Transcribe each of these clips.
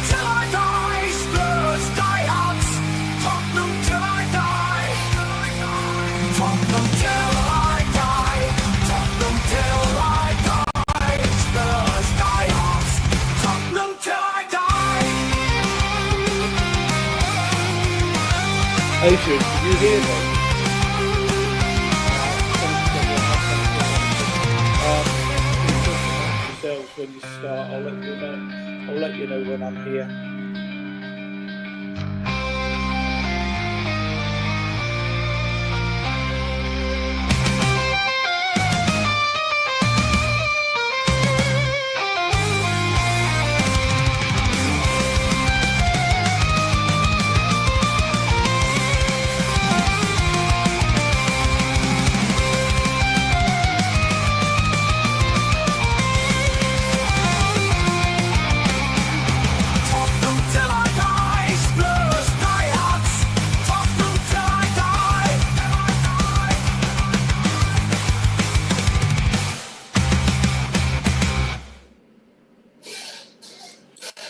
till I die, Spurs diehards. Tottenham till I die. Tottenham till I die. Tottenham till I die. Spurs diehards. Tottenham till I die. Adrian, can you hear me? Yourselves when you start. I'll let you know when I'm here.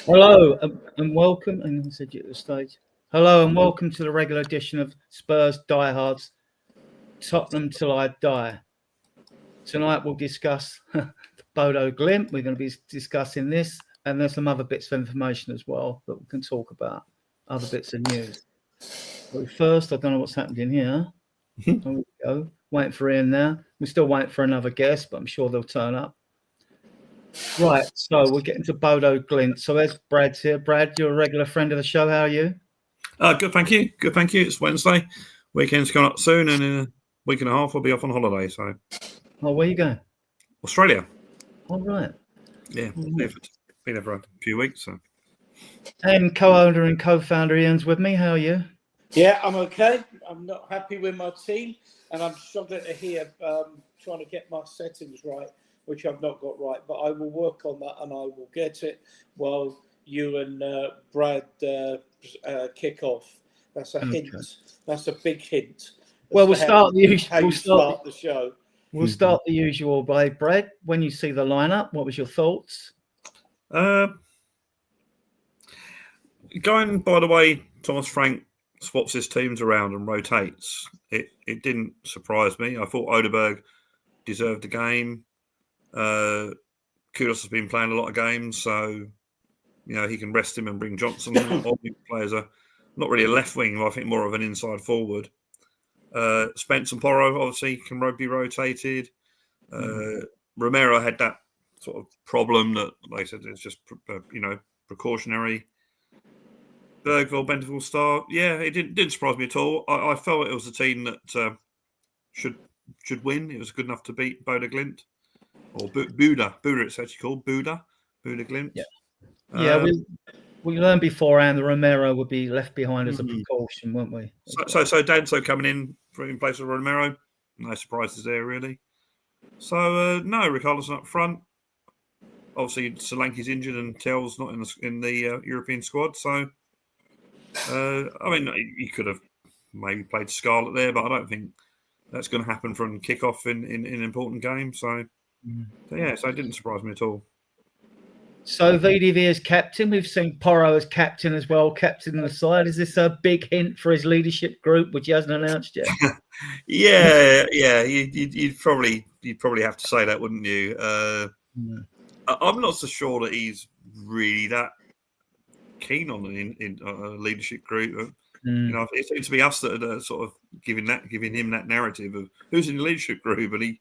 Hello and welcome, and I said you at the stage. Hello and welcome to the regular edition of Spurs Diehards, Tottenham Till I Die. Tonight we'll discuss Bodo Glimt. We're going to be discussing this, and there's some other bits of information as well that we can talk about, other bits of news. But first, I don't know what's happening here. There we go. Waiting for Ian now. We're still waiting for another guest, but I'm sure they'll turn up. Right, so we're getting to Bodo Glimt. So there's Brad's here. Brad, you're a regular friend of the show. How are you? Good, thank you. Good, thank you. It's Wednesday. Weekend's coming up soon, and in a week and a half, I'll be off on holiday. So, where are you going? Australia. All right. Yeah, been there for a few weeks. So, and co-owner and co-founder Ian's with me. How are you? Yeah, I'm okay. I'm not happy with my team, and I'm struggling to hear. Trying to get my settings right, which I've not got right, but I will work on that and I will get it while you and Brad kick off. That's a hint. That's a big hint. Well, we'll start the usual. We'll start the show. We'll start the usual by Brad. When you see the lineup, what was your thoughts? Going by the way, Thomas Frank swaps his teams around and rotates. It didn't surprise me. I thought Odeberg deserved the game. Kudos has been playing a lot of games, so he can rest him and bring Johnson. All the players are not really a left wing, but I think more of an inside forward. Spence and Porro obviously can be rotated. Romero had that sort of problem that, like I said, it's just precautionary. Bergville, Benteville start. Yeah, it didn't surprise me at all. I felt it was a team that should win. It was good enough to beat Bodo Glimt. Or Buda, it's actually called Buda Glimt. Yeah, we learned beforehand that Romero would be left behind as a precaution, weren't we? So Danso coming in place of Romero, no surprises there really. So no, Richarlison up front. Obviously, Solanke's injured and Tell's not in the European squad. So he could have maybe played Scarlett there, but I don't think that's going to happen from kickoff in an important game. So it didn't surprise me at all. So VDV as captain, we've seen Porro as captain as well, captain on the side. Is this a big hint for his leadership group, which he hasn't announced yet? Yeah. You'd probably have to say that, wouldn't you? I'm not so sure that he's really that keen on a leadership group. It seems to be us that are sort of giving him that narrative of who's in the leadership group, but he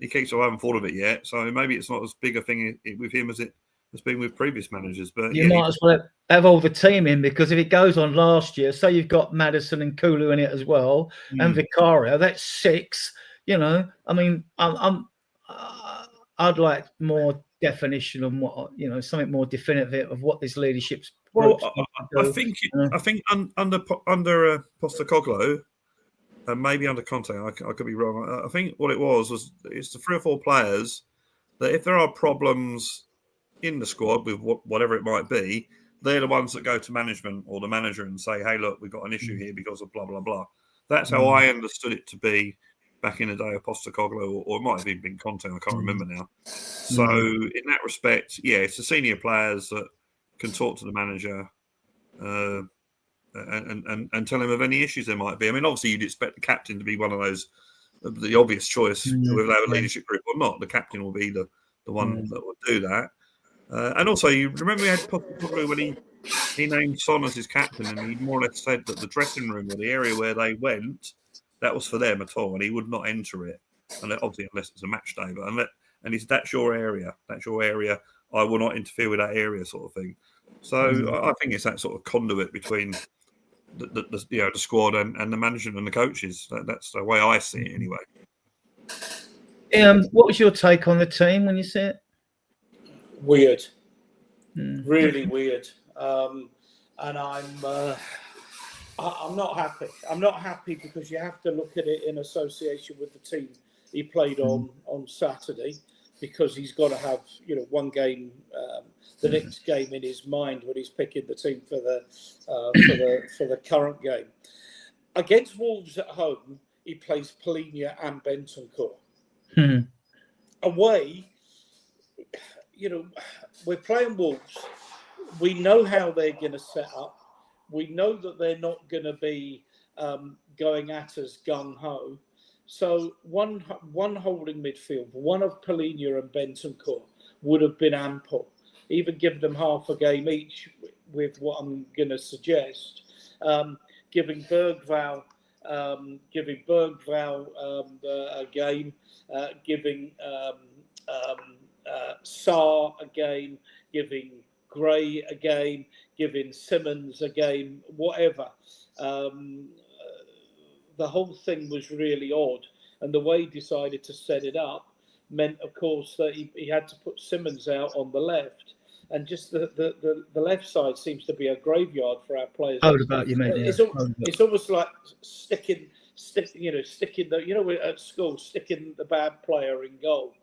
keeps. I haven't thought of it yet, so maybe it's not as big a thing with him as it has been with previous managers. But you might as well have all the team in, because if it goes on last year, say you've got Maddison and Kulu in it as well, and Vicario, that's 6. I'd like more definition on what something more definitive of what this leadership's. Well, I think under Postecoglou, and maybe under Conte, I could be wrong. I think what it was it's the 3 or 4 players that if there are problems in the squad with whatever it might be, they're the ones that go to management or the manager and say, "Hey, look, we've got an issue here because of blah blah blah." That's how I understood it to be back in the day of Postecoglou, or it might have even been Conte. I can't remember now. So in that respect, it's the senior players that can talk to the manager and tell him of any issues there might be. I mean, obviously, you'd expect the captain to be one of those, the obvious choice, whether they have a leadership group or not. The captain will be the one that will do that. And also, you remember we had Pochettino when he named Son as his captain, and he more or less said that the dressing room or the area where they went, that was for them at all, and he would not enter it, and obviously unless it's a match day. But and he said, "That's your area. That's your area. I will not interfere with that area," sort of thing. So I think it's that sort of conduit between the squad and the management and the coaches. That's the way I see it, anyway. What was your take on the team when you see it? Weird, really weird, and I'm not happy. I'm not happy because you have to look at it in association with the team he played on Saturday, because he's got to have one game, the next game in his mind when he's picking the team for the current game. Against Wolves at home, he plays Polinia and Bentancur. Away, we're playing Wolves. We know how they're going to set up. We know that they're not going to be going at us gung-ho. So one holding midfield, one of Polinia and Bentancur would have been ample. Even give them half a game each with what I'm going to suggest. Giving Bergvall a game, giving Sarr a game, giving Gray a game, giving Simmons a game, whatever. The whole thing was really odd, and the way he decided to set it up meant, of course, that he had to put Simmons out on the left, and just the left side seems to be a graveyard for our players. About you, mate. It's almost like sticking at school, sticking the bad player in goal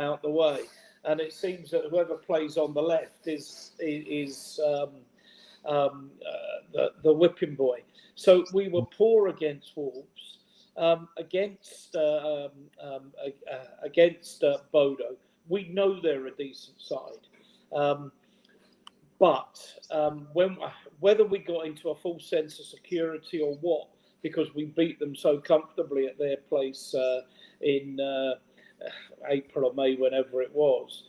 out the way, and it seems that whoever plays on the left is the whipping boy. So we were poor against Wolves, against Bodo. We know they're a decent side, but whether we got into a full sense of security or what, because we beat them so comfortably at their place in April or May, whenever it was,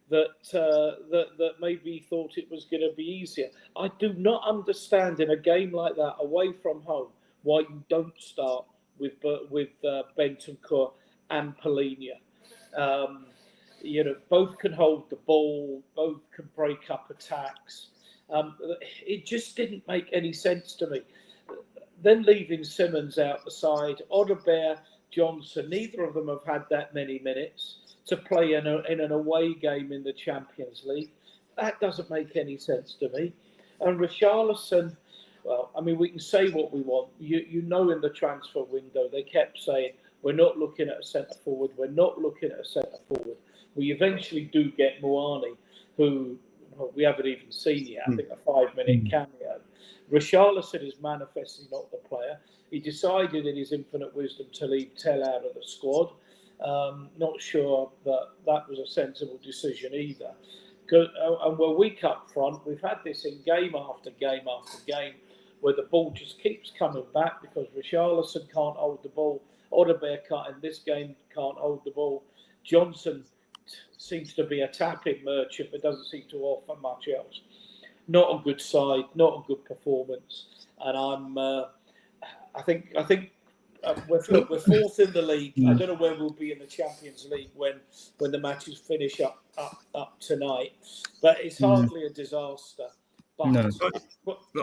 that maybe he thought it was going to be easier. I do not understand in a game like that, away from home, why you don't start with Bentancur and Polinia. Both can hold the ball, both can break up attacks. It just didn't make any sense to me. Then leaving Simmons out the side, Odegaard, Johnson, neither of them have had that many minutes to play in an away game in the Champions League. That doesn't make any sense to me. And Richarlison, well, I mean, we can say what we want. In the transfer window, they kept saying, we're not looking at a centre-forward, We eventually do get Muani, who we haven't even seen yet. I think a 5-minute cameo. Richarlison is manifestly not the player. He decided in his infinite wisdom to leave Tell out of the squad. Not sure that was a sensible decision either. And we're weak up front. We've had this in game after game after game, where the ball just keeps coming back because Richarlison can't hold the ball. Odegaard in this game can't hold the ball. Johnson seems to be a tapping merchant, but doesn't seem to offer much else. Not a good side, not a good performance, and I think we're fourth in the league. I don't know where we'll be in the Champions League when the matches finish up tonight, but it's hardly a disaster. But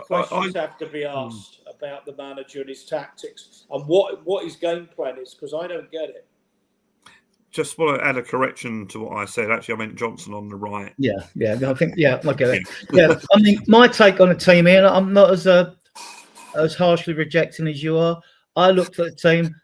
questions have to be asked about the manager and his tactics and what his game plan is, because I don't get it. Just want to add a correction to what I said. Actually, I meant Johnson on the right. Yeah. I think, I get it. Yeah, I mean, my take on the team here, I'm not as harshly rejecting as you are. I looked at the team,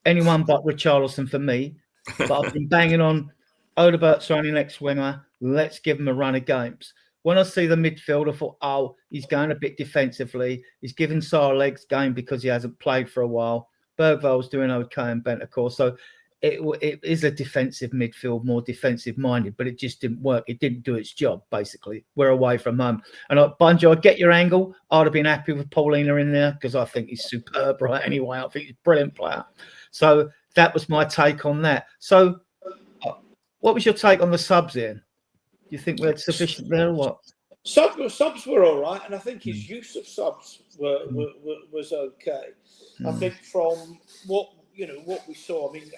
anyone but Richarlison for me, but I've been banging on Odegaard's only next winger. Let's give him a run of games. When I see the midfield, I thought, he's going a bit defensively. He's giving Sarr legs game because he hasn't played for a while. Bergvall's doing okay and Bentancur. So it is a defensive midfield, more defensive minded, but it just didn't work. It didn't do its job, basically. We're away from home. And Bunjo, I get your angle. I'd have been happy with Paulina in there because I think he's superb, right? Anyway, I think he's a brilliant player. So that was my take on that. So what was your take on the subs, Ian? Do you think we had sufficient there or what? Subs were all right, and I think his use of subs was okay. I think from what we saw, I mean,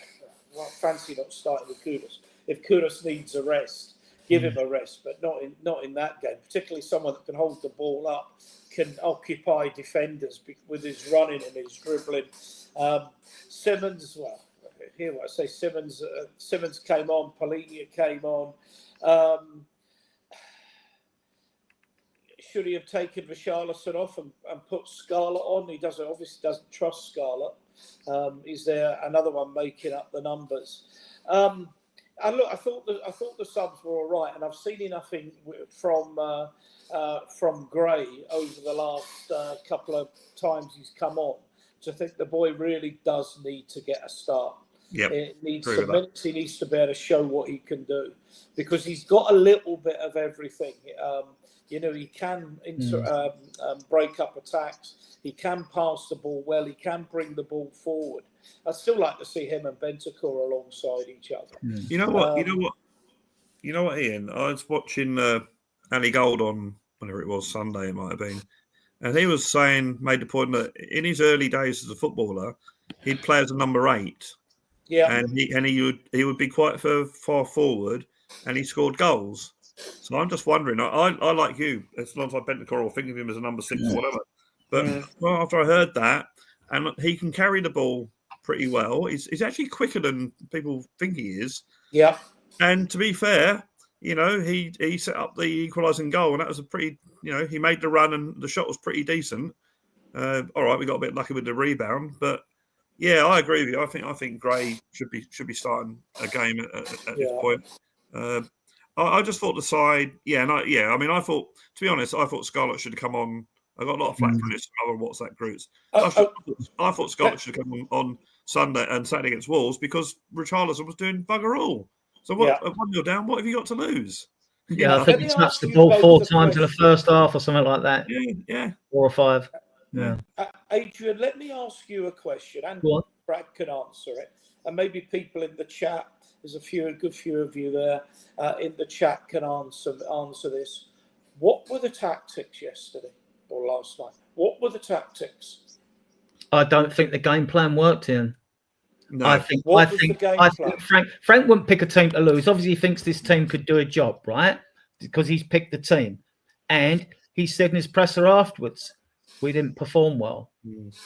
I fancy not starting with Kudus. If Kudus needs a rest, give him a rest, but not in that game. Particularly someone that can hold the ball up, can occupy defenders with his running and his dribbling. Simmons, well, here what I say, Simmons came on, Polina came on. Should he have taken Richarlison off and put Scarlett on? He obviously doesn't trust Scarlett. Is there another one making up the numbers? And look, I thought the subs were all right, and I've seen enough from Gray over the last couple of times he's come on to think the boy really does need to get a start. Yeah, it needs some minutes. He needs to be able to show what he can do because he's got a little bit of everything. He can break up attacks. He can pass the ball well. He can bring the ball forward. I'd still like to see him and Bentancur alongside each other. You know what? You know what, Ian? I was watching Ali Gold on whenever it was Sunday. It might have been, and he was made the point that in his early days as a footballer, he'd play as a number 8. Yeah, and he would be quite far forward, and he scored goals. So I'm just wondering. I like you, as long as I Bentancur or think of him as a number 6 or whatever. But after I heard that, and he can carry the ball pretty well. He's actually quicker than people think he is. Yeah. And to be fair, he set up the equalising goal, and that was a pretty. He made the run, and the shot was pretty decent. All right, we got a bit lucky with the rebound, but. Yeah, I agree with you. I think Gray should be starting a game at this point. I just thought the side, I thought, to be honest, I thought Scarlett should have come on. I got a lot of flack from this from other WhatsApp groups. I thought Scarlett should have come on Sunday and Saturday against Wolves because Richarlison was doing bugger all. So what? 1-0 down. What have you got to lose? Yeah, I think he touched the ball 4 times in the first half or something like that. Yeah. 4 or 5. Yeah. Adrian, let me ask you a question, and Brad can answer it, and maybe people in the chat. There's a good few of you there in the chat can answer this. What were the tactics yesterday or last night? What were the tactics? I don't think the game plan worked, Ian. No. I think Frank wouldn't pick a team to lose. Obviously, he thinks this team could do a job, right? Because he's picked the team, and he said in his presser afterwards, we didn't perform well,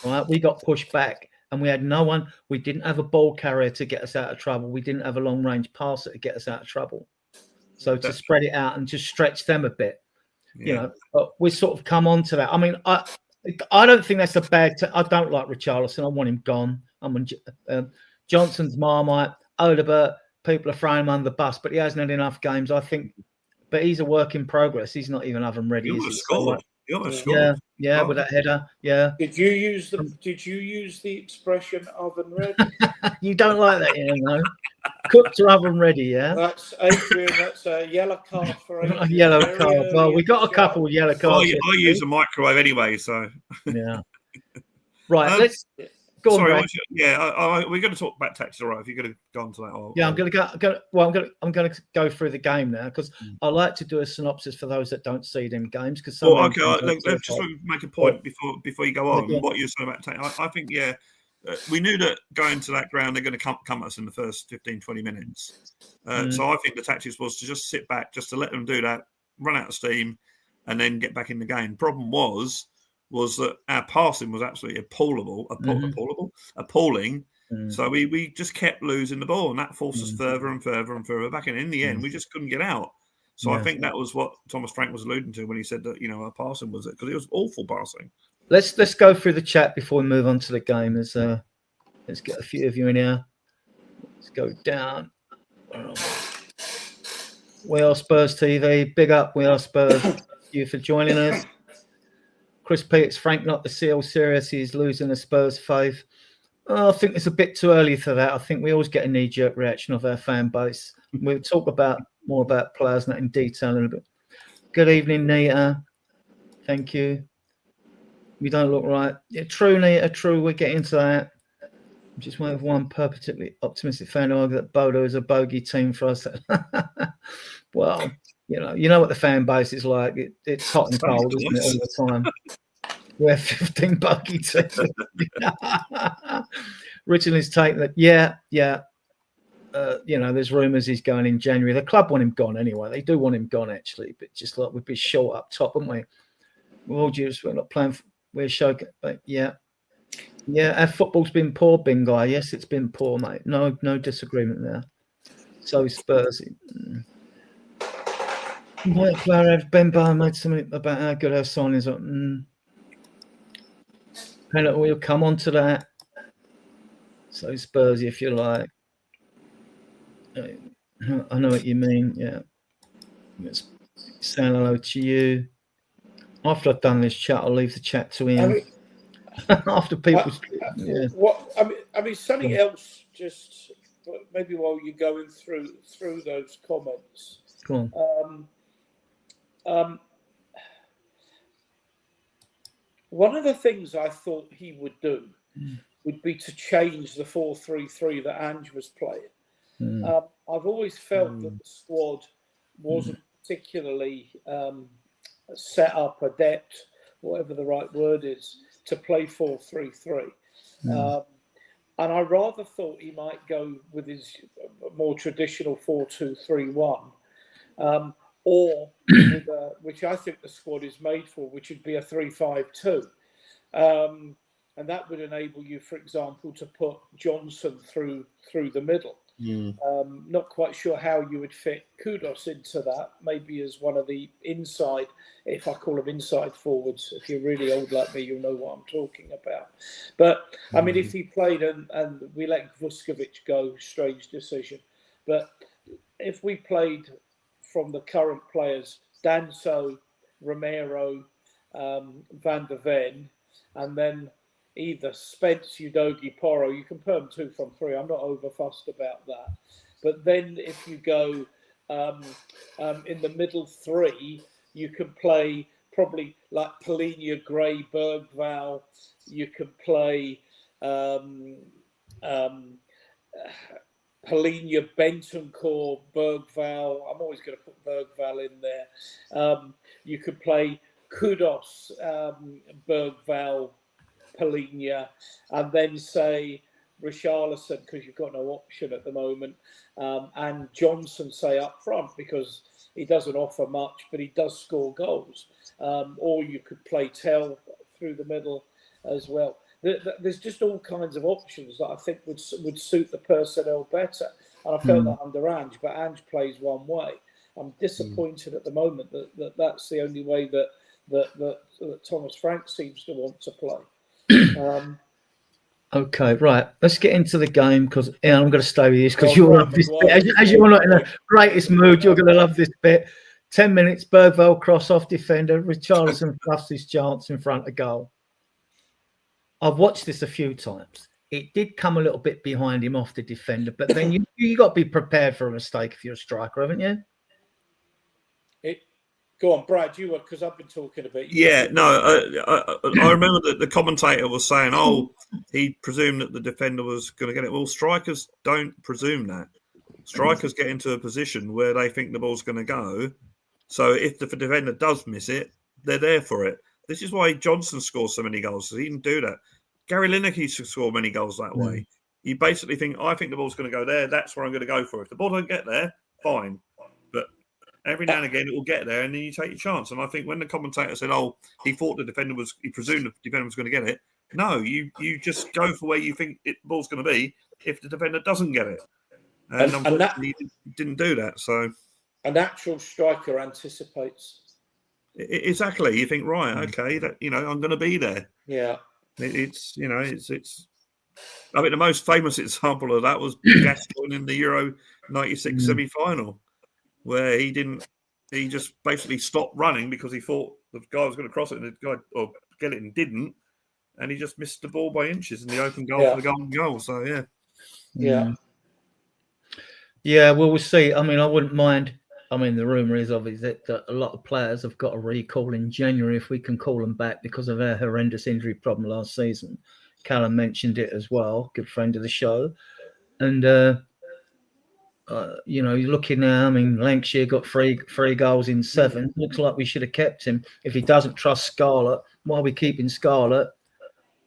right? We got pushed back and we had no one. We didn't have a ball carrier to get us out of trouble. We didn't have a long-range passer to get us out of trouble. So to spread it out and just stretch them a bit, but we sort of come on to that. I mean, I don't think that's a bad I don't like Richarlison. I want him gone. I mean, Johnson's Marmite, Odebert, people are throwing him under the bus, but he hasn't had enough games, I think. But he's a work in progress. He's not even oven ready. Yeah, with that header. Yeah. Did you use the expression oven ready? You don't like that, no? Cooked or oven ready, yeah. That's Adrian. That's a yellow card for Adrian. A yellow card. Well, we got a couple of yellow cards. I use a microwave anyway, so. Yeah. Right. Let's go on. Sorry. We're going to talk about tactics, all right? If you're going to go on to that. I'm going to go. Well, I'm going to go through the game now because I like to do a synopsis for those that don't see them games. Because let's just make a point before you go on. What you're saying about tactics, I think we knew that going to that ground they're going to come at us in the first 15-20 minutes. So I think the tactics was to just sit back, just to let them do that, run out of steam, and then get back in the game. Problem was that our passing was absolutely appalling. So we just kept losing the ball, and that forced us further and further and further back. And in the end, we just couldn't get out. So I think that was what Thomas Frank was alluding to when he said that our passing was it, because it was awful passing. Let's go through the chat before we move on to the game. Let's get a few of you in here. Let's go down. We Are Spurs TV. Big up, We Are Spurs. Thank you for joining us. Chris Peters, Frank not the seal serious. He's losing the Spurs faith. I think it's a bit too early for that. I think we always get a knee-jerk reaction of our fan base. We'll talk more about players and that in detail in a bit. Good evening, Nita. Thank you. You don't look right. Yeah, true, Nita. True. We'll get into that. I'm just waiting for one particularly optimistic fan to argue that Bodo is a bogey team for us. Well, you know what the fan base is like. It's hot and cold, isn't it, all the time? We're 15 bogey teams. Richard is taking that. Yeah. There's rumours he's going in January. The club want him gone anyway. They do want him gone, actually, but just like we'd be short up top, wouldn't we? We're not playing. We're showing, but yeah. Our football's been poor, Bingo. Yes, it's been poor, mate. No disagreement there. So Spurs. White player Ben Barr made something about how good our signings are. We'll come on to that. So Spursy, if you like. I know what you mean. Yeah. Let's say hello to you. After I've done this chat, I'll leave the chat to him. After people. Something else. Just maybe while you're going through those comments. Go on. One of the things I thought he would do would be to change the 4-3-3 that Ange was playing. I've always felt that the squad wasn't particularly set up, adept, whatever the right word is, to play 4-3-3. And I rather thought he might go with his more traditional 4-2-3-1, or with which I think the squad is made for, which would be a 3-5-2. And that would enable you, for example, to put Johnson through the middle. Not quite sure how you would fit Kudos into that, maybe as one of the inside, if I call them inside forwards. If you're really old like me, you'll know what I'm talking about. But, I mean, if he played and we let Vuskovic go, strange decision. But if we played from the current players, Danso, Romero, Van der Ven, and then either Spence, Udogie, Porro, you can put them 2 from 3. I'm not over fussed about that. But then if you go in the middle 3, you can play probably like Polinia, Gray, Bergval. You can play Polinia, Bentancur, Bergval. I'm always going to put Bergval in there. You could play Kudos, Bergval, Polinia, and then say Richarlison, because you've got no option at the moment, and Johnson, say, up front, because he doesn't offer much, but he does score goals. Or you could play Tell through the middle as well. There's just all kinds of options that I think would suit the personnel better. And I felt that under Ange, but Ange plays one way. I'm disappointed at the moment that's the only way that Thomas Frank seems to want to play. Okay, right. Let's get into the game, because I'm going to stay with you because you'll love this bit. As you're not in the greatest mood, you're going to love this bit. 10 minutes, Bergvall cross off defender. Richarlison fluffs his chance in front of goal. I've watched this a few times. It did come a little bit behind him off the defender, but then you got to be prepared for a mistake if you're a striker, haven't you? Go on, Brad, you were, because I've been talking a bit. I remember that the commentator was saying, he presumed that the defender was going to get it. Well, strikers don't presume that. Strikers get into a position where they think the ball's going to go. So if the defender does miss it, they're there for it. This is why Johnson scores so many goals. So he didn't do that. Gary Lineker used to score many goals that way. You basically think, I think the ball's going to go there. That's where I'm going to go for. If the ball don't get there, fine. But every now and again, it will get there, and then you take your chance. And I think when the commentator said, he thought he presumed the defender was going to get it. No, you just go for where you think the ball's going to be if the defender doesn't get it. And unfortunately, he didn't do that. So a natural striker anticipates. Exactly. You think, right, okay, that I'm going to be there. Yeah. It's. I think the most famous example of that was Gascoigne in the Euro '96 semi-final, where he just basically stopped running because he thought the guy was going to cross it and the guy or get it and didn't, and he just missed the ball by inches in the open goal Yeah. for the golden goal. So yeah. Yeah. Yeah, well, we'll see. I mean, I wouldn't mind. I mean, the rumour is obviously that a lot of players have got a recall in January if we can call them back because of their horrendous injury problem last season. Callum mentioned it as well, good friend of the show. And, you know, you're looking now, I mean, Lancashire got three goals in 7. Looks like we should have kept him. If he doesn't trust Scarlett, why are we keeping Scarlett?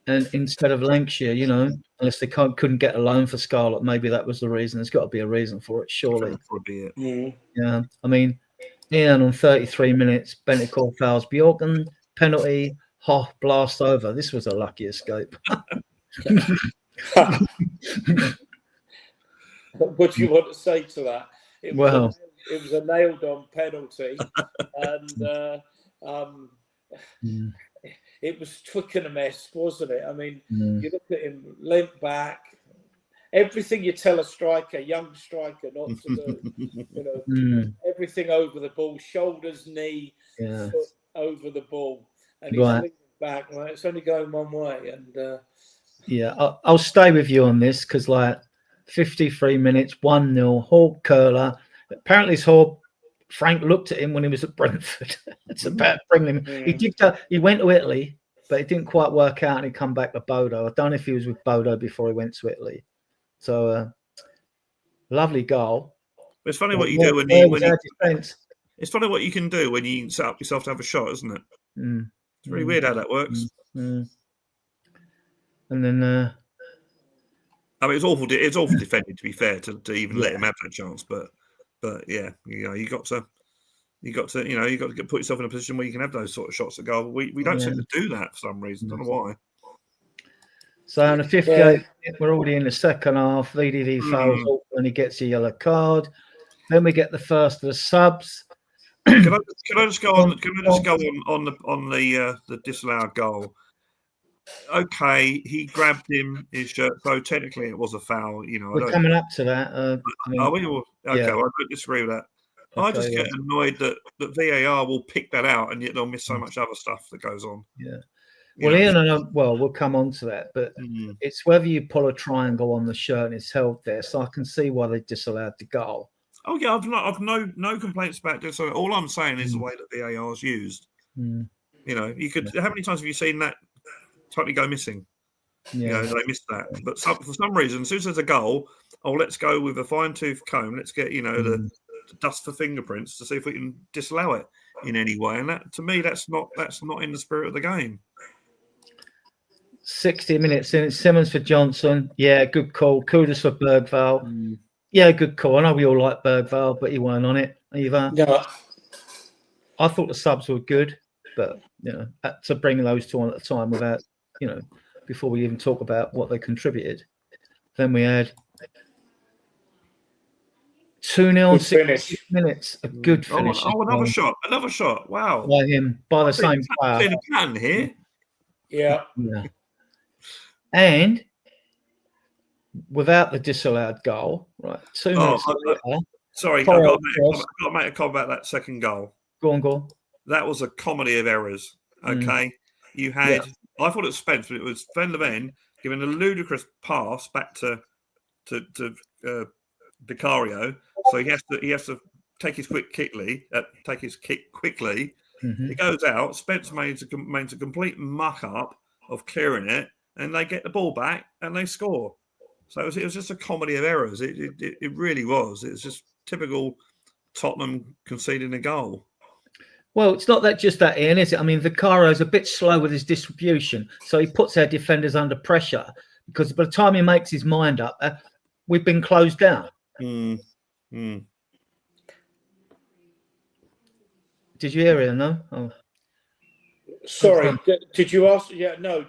And instead of Lancashire, you know, unless they couldn't get a loan for Scarlett, maybe that was the reason. There's got to be a reason for it, surely. That would be it. Yeah, I mean, Ian on 33 minutes, Bentancur fouls Bjorken, penalty, blast over. This was a lucky escape. What do you want to say to that? It was a nailed-on penalty, and it was Twickenham-esque, wasn't it? I mean, you look at him, limp back, everything you tell a striker, young striker, not to do. You know, everything over the ball, shoulders, knee, foot over the ball, and he's limping back. Like, it's only going one way, and yeah, I'll stay with you on this because, like, 53 minutes, 1-0, Hall curler. Apparently, it's Hall. Frank looked at him when he was at Brentford. It's about bringing him. He went to Italy, but it didn't quite work out, and he come back to Bodo. I don't know if he was with Bodo before he went to Italy. So, lovely goal. It's funny what you do when it's funny what you can do when you set up yourself to have a shot, isn't it? It's really weird how that works. And then, I mean, it's awful defending, to be fair, to even let him have that chance. But yeah, you know, you got to put yourself in a position where you can have those sort of shots at goal. We don't seem to do that for some reason. Don't know why. So in the 58th, we're already in the second half. VDD fouls and he gets a yellow card. Then we get the first of the subs. Can I just go on? Can I just go on the disallowed goal? Okay, he grabbed his shirt, so technically it was a foul. You know, we're coming up to that. Are we? Okay, well, I don't disagree with that. Okay, I just get annoyed that VAR will pick that out, and yet they'll miss so much other stuff that goes on. Yeah. Well, Ian and I, we'll come on to that, but it's whether you pull a triangle on the shirt and it's held there, so I can see why they disallowed the goal. Oh yeah, I've no complaints about this. So all I'm saying is the way that VAR is used. You know, you could. How many times have you seen that totally go missing? You know, they missed that. But for some reason, as soon as there's a goal, let's go with a fine-tooth comb. Let's get the dust for fingerprints to see if we can disallow it in any way. And that, to me, that's not in the spirit of the game. 60 minutes in, Simmons for Johnson. Yeah, good call. Kudos for Bergvall. Yeah, good call. I know we all like Bergvall, but he weren't on it either. Yeah. I thought the subs were good, but, you know, to bring those two on at the time without, you know, before we even talk about what they contributed. Then we had 2-0 in 60 minutes. A good finish. Another shot. Wow. By him, by the same player. In a pan here. Yeah. And without the disallowed goal, right? 2 minutes later. Sorry, I've got to make a comment about that second goal. Go on. That was a comedy of errors. Okay. You had, I thought it was Spence, but it was Van der Ven giving a ludicrous pass back to Vicario. So he has to take his kick quickly. It goes out. Spence makes a complete muck up of clearing it, and they get the ball back and they score. So it was just a comedy of errors. It really was. It was just typical Tottenham conceding a goal. Well, it's not just that, Ian, is it? I mean, Vicario's a bit slow with his distribution, so he puts our defenders under pressure because by the time he makes his mind up, we've been closed down. Did you hear it? No. Oh. Sorry, did you ask? Yeah, no.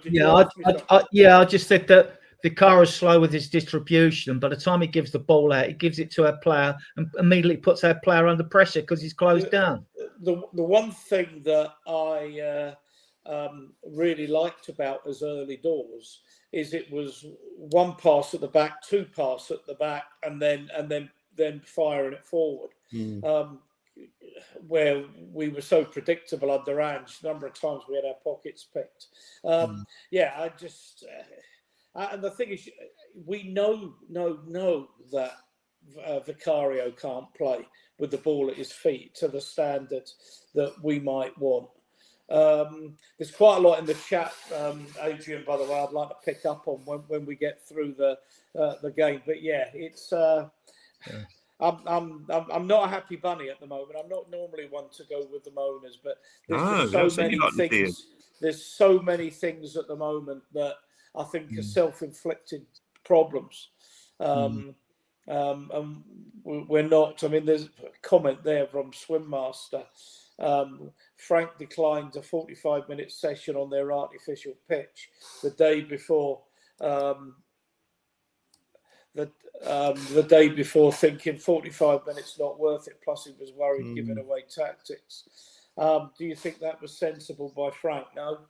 I just said that Vicario's slow with his distribution. By the time he gives the ball out, he gives it to our player and immediately puts our player under pressure because he's closed down. The one thing that I really liked about his early doors is it was one pass at the back, two pass at the back, and then firing it forward. where we were so predictable under Ange. A number of times we had our pockets picked. Yeah, I just and the thing is, we know that Vicario can't play with the ball at his feet to the standard that we might want. There's quite a lot in the chat, Adrian, by the way, I'd like to pick up on when we get through the game. But yeah, it's I'm not a happy bunny at the moment. I'm not normally one to go with the moaners, but there's just so many things. There's so many things at the moment that I think are self-inflicted problems. And we're not. I mean, there's a comment there from Swim Master. Frank declined a 45-minute session on their artificial pitch the day before. The day before, thinking 45 minutes not worth it. Plus, he was worried giving away tactics. Do you think that was sensible by Frank? No.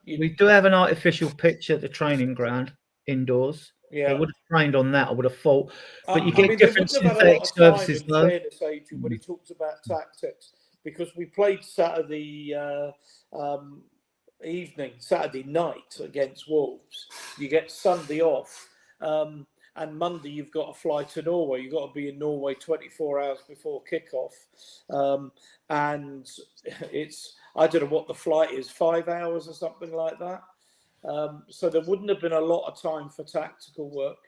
We do have an artificial pitch at the training ground indoors. Yeah, they would have trained on that, I would have thought. But you get different synthetic services, though. Adrian, when he talks about tactics, because we played Saturday Saturday night against Wolves. You get Sunday off. And Monday, you've got to fly to Norway. You've got to be in Norway 24 hours before kickoff. And it's, I don't know what the flight is, 5 hours or something like that. So there wouldn't have been a lot of time for tactical work.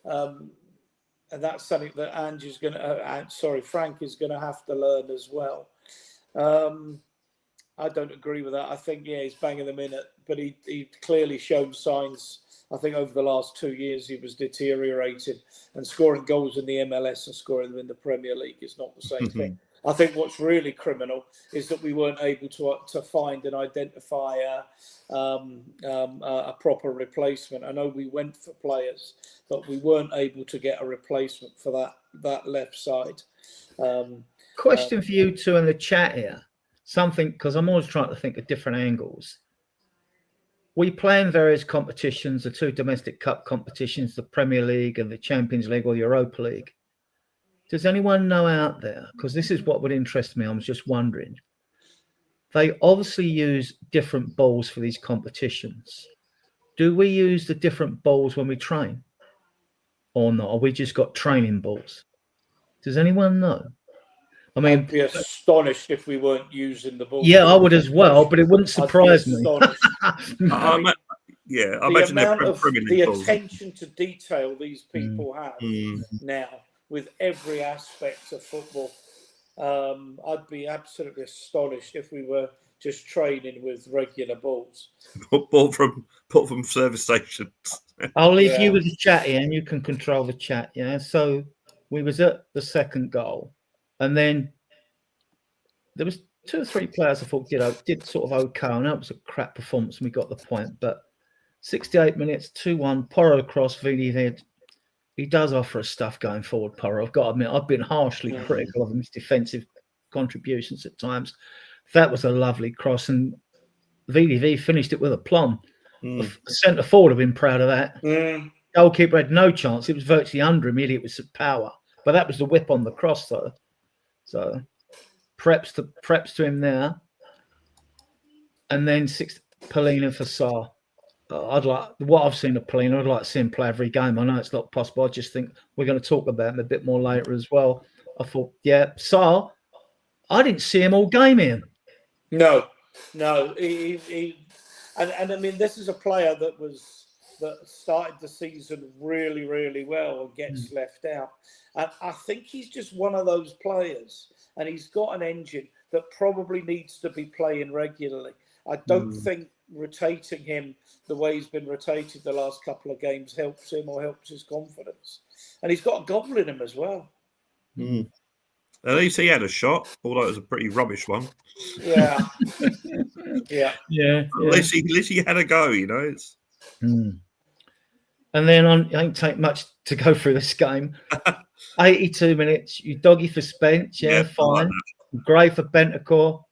And that's something that Frank is going to have to learn as well. I don't agree with that. I think, he's banging them in it, but he clearly shown signs. I think over the last 2 years he was deteriorating, and scoring goals in the MLS and scoring them in the Premier League is not the same thing. I think what's really criminal is that we weren't able to find and identify a proper replacement. I know we went for players, but we weren't able to get a replacement for that left side. Question for you two in the chat here. Something, because I'm always trying to think of different angles. We play in various competitions, the two domestic cup competitions, the Premier League and the Champions League or Europa League. Does anyone know out there? Because this is what would interest me. I was just wondering. They obviously use different balls for these competitions. Do we use the different balls when we train or not? Or we just got training balls? Does anyone know? I mean, I'd be astonished if we weren't using the ball. Yeah, I would as well, but it wouldn't surprise me. I imagine the attention to detail these people have now with every aspect of football. I'd be absolutely astonished if we were just training with regular balls. Bought from service stations. I'll leave you with the chat, Ian. You can control the chat. Yeah. So we was at the second goal. And then there was 2 or 3 players I thought did sort of okay. And that was a crap performance and we got the point. But 68 minutes, 2-1, Porro across, Vini. He does offer us stuff going forward, Porro. I've got to admit, I've been harshly critical of his defensive contributions at times. That was a lovely cross. And VDV finished it with aplomb. The centre forward have been proud of that. Goalkeeper had no chance. It was virtually under him. It was power. But that was the whip on the cross, though. So preps to him there, and then 6 Polina for Sarr. I'd like what I've seen of Polina. I'd like to see him play every game. I know it's not possible. I just think we're going to talk about him a bit more later as well. I thought, Sarr. I didn't see him all game in. No. He and I mean, this is a player that started the season really, really well and gets left out. And I think he's just one of those players, and he's got an engine that probably needs to be playing regularly. I don't think rotating him the way he's been rotated the last couple of games helps him or helps his confidence. And he's got a goal in him as well. At least he had a shot, although it was a pretty rubbish one. Yeah. At least he had a go, you know. It's... And then I ain't take much to go through this game. 82 minutes, you doggy for Spence, fine. Gray for Bentancur.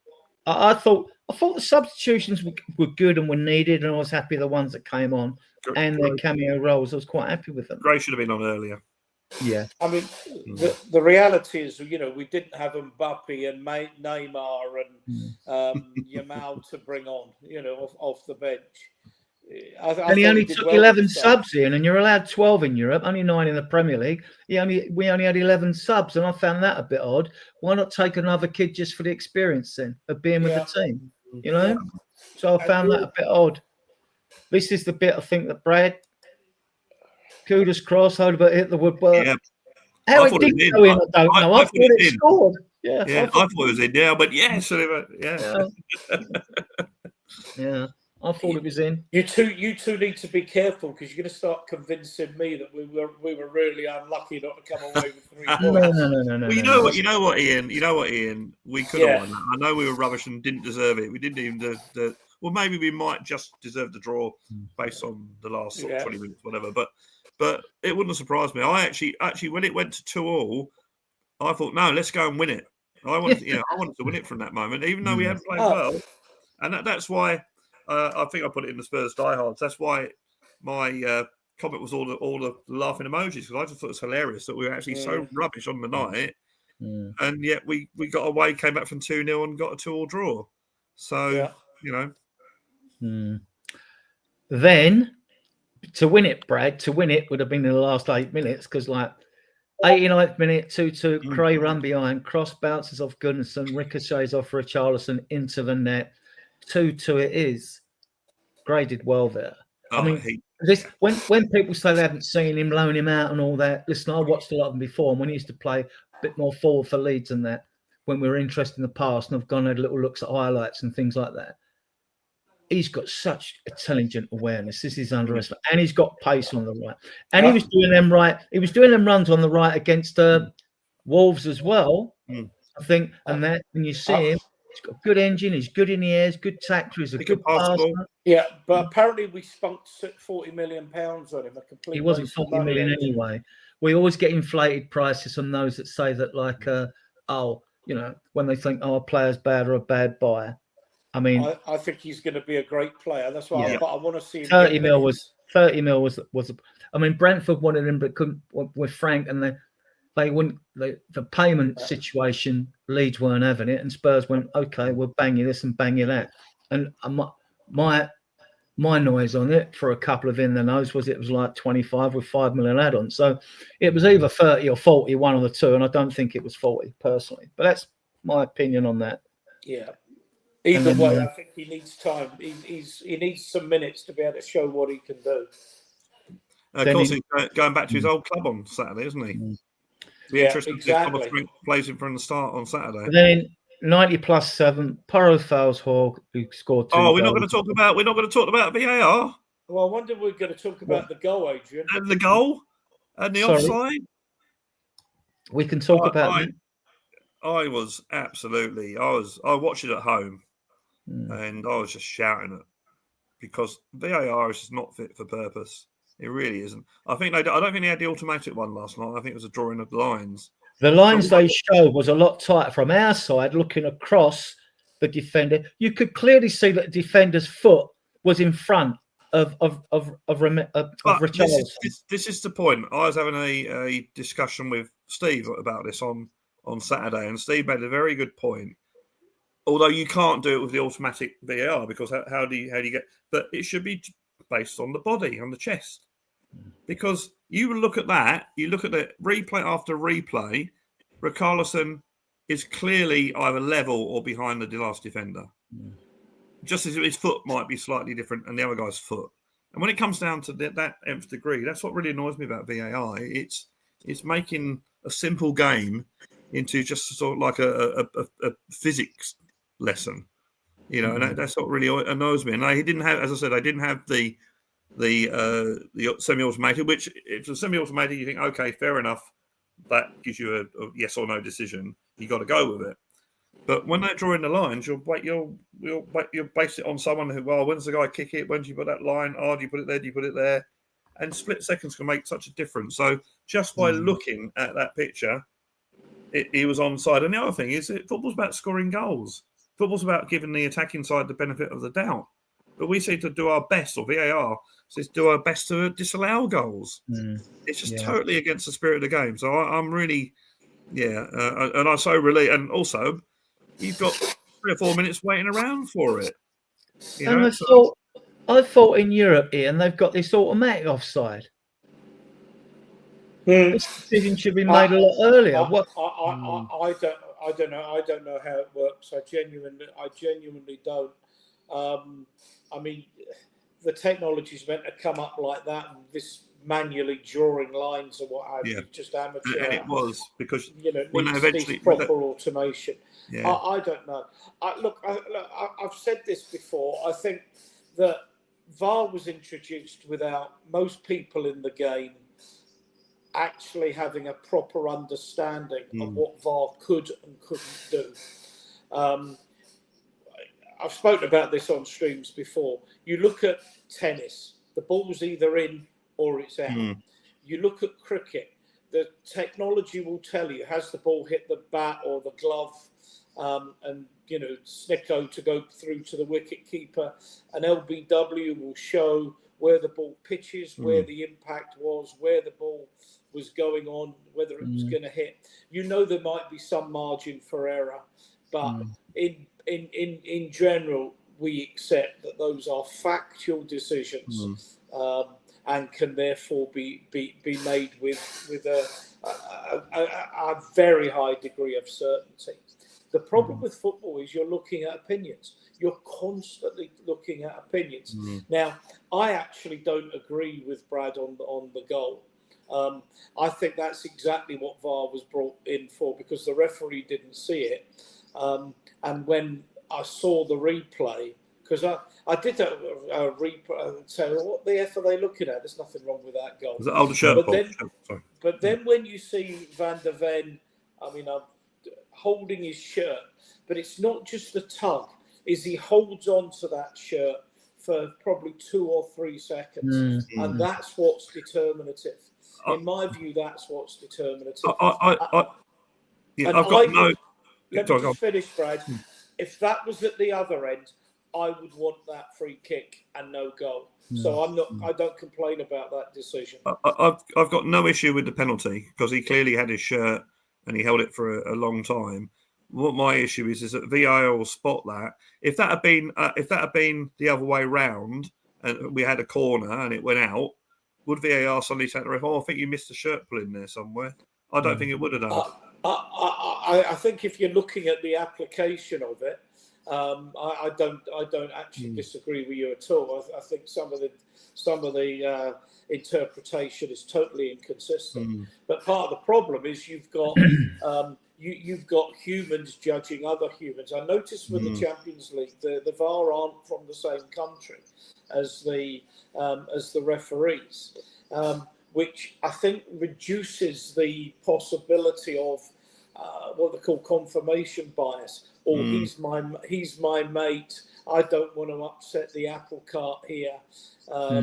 I thought the substitutions were good and were needed, and I was happy the ones that came on and their cameo roles. I was quite happy with them. Gray should have been on earlier. Yeah. I mean, the reality is, you know, we didn't have Mbappe and Neymar and Yamal to bring on, you know, off the bench. I And thought he he only did took well with 11 the subs. subs in, and you're allowed 12 in Europe, only 9 in the Premier League. We only had 11 subs, and I found that a bit odd. Why not take another kid just for the experience then of being with the team? You know? Yeah. So I found that a bit odd. This is the bit I think that Brad, kudos cross, Hodebert hit the woodwork. Yeah. How I it thought didn't it go in, was I don't know. I thought it in. scored. Yeah, Yeah, I thought it was in. Yeah, but yes, yeah. Yeah, I thought it was in. You two need to be careful because you're going to start convincing me that we were really unlucky not to come away with 3 points. No. Well, you know what, Ian. We could have won that. I know we were rubbish and didn't deserve it. We didn't even well, maybe we might just deserve the draw based on the last sort of 20 minutes, whatever. But it wouldn't have surprised me. I actually when it went to 2-2, I thought, no, let's go and win it. I wanted to win it from that moment, even though we hadn't played well. And that's why I think I put it in the Spurs diehards. That's why my comment was all the laughing emojis, because I just thought it was hilarious that we were actually so rubbish on the night, and yet we got away, came back from 2-0 and got a 2-2 draw. So you know, then to win it, Brad, would have been in the last 8 minutes, because like 89th minute, 2-2, Cray run behind, cross bounces off Gunnarsson, ricochets off Richarlison into the net. 2-2 it is. Gray did well there. I mean, when people say they haven't seen him, loan him out and all that, listen, I watched a lot of them before, and when he used to play a bit more forward for Leeds and that, when we were interested in the past, and I've gone and had little looks at highlights and things like that, he's got such intelligent awareness. This is underestimated, and he's got pace on the right. And he was doing them right. He was doing them runs on the right against Wolves as well, I think. And that when you see him, he's got a good engine. He's good in the air. He's good tactor. He's a good passer. Yeah, but apparently we spunked £40 million on him. He wasn't 40 million anyway. We always get inflated prices on those that say that, like, when they think, a player's bad or a bad buyer. I mean, I think he's going to be a great player. That's why I want to see him. 30 mil was. I mean, Brentford wanted him, but couldn't with Frank, and they wouldn't. The payment situation, Leeds weren't having it, and Spurs went, okay, we'll bang you this and bang you that. And my noise on it for a couple of in the nose was it was like 25 with 5 million add-on. So it was either 30 or 40, one of the two, and I don't think it was 40 personally. But that's my opinion on that. Yeah. Either way, I think he needs time. He needs some minutes to be able to show what he can do. Of course, he's going back to his old club on Saturday, isn't he? Interesting exactly. If Thomas plays him from the start on Saturday. And then 90+7, Porro fouls Hogg, who scored 2 goals. We're not going to talk about VAR. Well, I wonder if we're going to talk about the goal, Adrian. And the goal and the offside. We can talk about that. I watched it at home, and I was just shouting it because VAR is just not fit for purpose. It really isn't. I don't think they had the automatic one last night. I think it was a drawing of the lines. The lines they showed was a lot tighter from our side, looking across the defender. You could clearly see that the defender's foot was in front of Richarlison. This is the point. I was having a discussion with Steve about this on Saturday, and Steve made a very good point. Although you can't do it with the automatic VAR, because how do you get? But it should be based on the body, on the chest, because you look at that. You look at the replay after replay. Richarlison is clearly either level or behind the last defender. Just as his foot might be slightly different, and the other guy's foot. And when it comes down to that nth degree, that's what really annoys me about VAR. It's making a simple game into just sort of like a physics lesson, and that's what really annoys me. And he didn't have, as I said, I didn't have the semi-automated, which if it's a semi-automated, you think, okay, fair enough, that gives you a yes or no decision. You got to go with it. But when they're drawing the lines, you'll base it on someone who, when's the guy kick it? When do you put that line? Do you put it there? Do you put it there? And split seconds can make such a difference. So just by looking at that picture, he was onside. And the other thing is, football's about scoring goals. Football's about giving the attacking side the benefit of the doubt. but we seem to do our best, or VAR says do our best to disallow goals. It's just totally against the spirit of the game. So I'm really, and I'm so relieved. And also, you've got 3 or 4 minutes waiting around for it. And I thought in Europe, Ian, they've got this automatic offside. This decision should be made a lot earlier. I don't know. I don't know how it works. I genuinely don't. I mean, the technology's meant to come up like that, and this manually drawing lines or what have you, just amateur. And it was because when eventually proper automation. I don't know. I've said this before. I think that VAR was introduced without most people in the game actually having a proper understanding of what VAR could and couldn't do. I've spoken about this on streams before. You look at tennis, the ball's either in or it's out. You look at cricket, the technology will tell you, has the ball hit the bat or the glove, and Snicko to go through to the wicket keeper. An LBW will show where the ball pitches, where the impact was, where the ball was going on, whether it was going to hit. There might be some margin for error, but in general, we accept that those are factual decisions and can therefore be made with a very high degree of certainty. The problem with football is you're looking at opinions. You're constantly looking at opinions. Now, I actually don't agree with Brad on the goal. I think that's exactly what VAR was brought in for, because the referee didn't see it. And when I saw the replay, because I did a replay, say, what the F are they looking at? There's nothing wrong with that goal. The shirt but then when you see Van der Ven, holding his shirt, but it's not just the tug, is he holds on to that shirt for probably 2 or 3 seconds. And that's what's determinative. In my view, that's what's determinative. Let me just finish, Brad. If that was at the other end, I would want that free kick and no goal. So I don't complain about that decision. I've got no issue with the penalty because he clearly had his shirt and he held it for a long time. What my issue is that VAR will spot that. If that had been the other way round and we had a corner and it went out, would VAR suddenly say to the ref, I think you missed a shirt pull in there somewhere? I don't think it would have done. I think if you're looking at the application of it, I don't actually disagree with you at all. I think some of the interpretation is totally inconsistent. But part of the problem is you've got you've got humans judging other humans. I noticed with the Champions League, the VAR aren't from the same country as the referees, which I think reduces the possibility of what they call confirmation bias. Or he's my mate. I don't want to upset the apple cart here. Or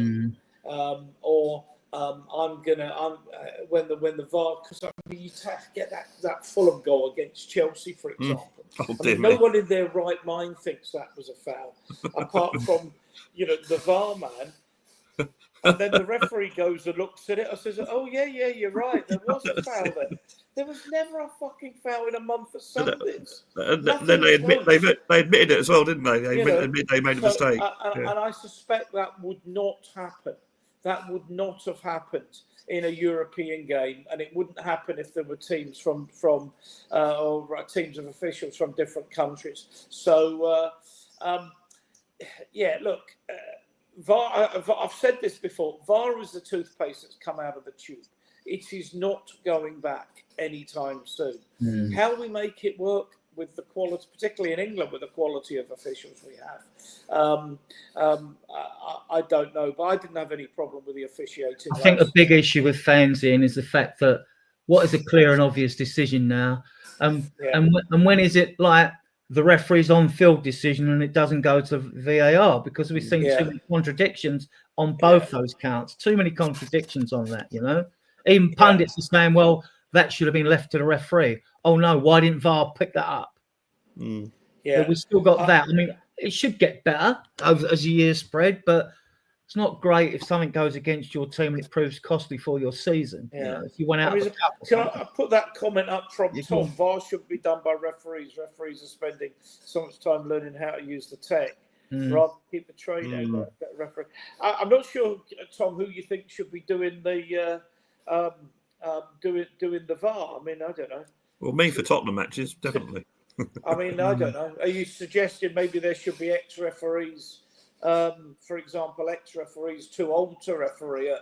when the VAR, because you get that Fulham goal against Chelsea, for example. No one in their right mind thinks that was a foul, apart from the VAR man. And then the referee goes and looks at it and says, "Oh yeah, you're right. There was a foul there. There was never a fucking foul in a month of Sundays." And then they admitted it as well, didn't they? They admitted they made a mistake. And I suspect that would not happen. That would not have happened in a European game, and it wouldn't happen if there were teams or teams of officials from different countries. So, look. VAR, I've said this before. VAR is the toothpaste that's come out of the tube. It is not going back anytime soon. How we make it work with the quality, particularly in England, with the quality of officials we have, I don't know. But I didn't have any problem with the officiating. I think the big issue with fans, Ian, is the fact that what is a clear and obvious decision now, and when is it like the referee's on-field decision and it doesn't go to VAR, because we've seen too many contradictions on both those counts. Too many contradictions on that, Even pundits are saying, well, that should have been left to the referee. Oh, no, why didn't VAR pick that up? But we still got that. I mean, it should get better as the years spread, but it's not great if something goes against your team and it proves costly for your season. Yeah. You know, if you went out I of mean, the cup or can something. I put that comment up from Yeah, Tom? VAR should be done by referees. Referees are spending so much time learning how to use the tech rather than keep the trainer referee. I'm not sure, Tom, who you think should be doing the doing the VAR. I mean, I don't know. Well, me for Tottenham matches, definitely. I mean, I don't know. Are you suggesting maybe there should be ex-referees? For example, ex-referees too old to referee at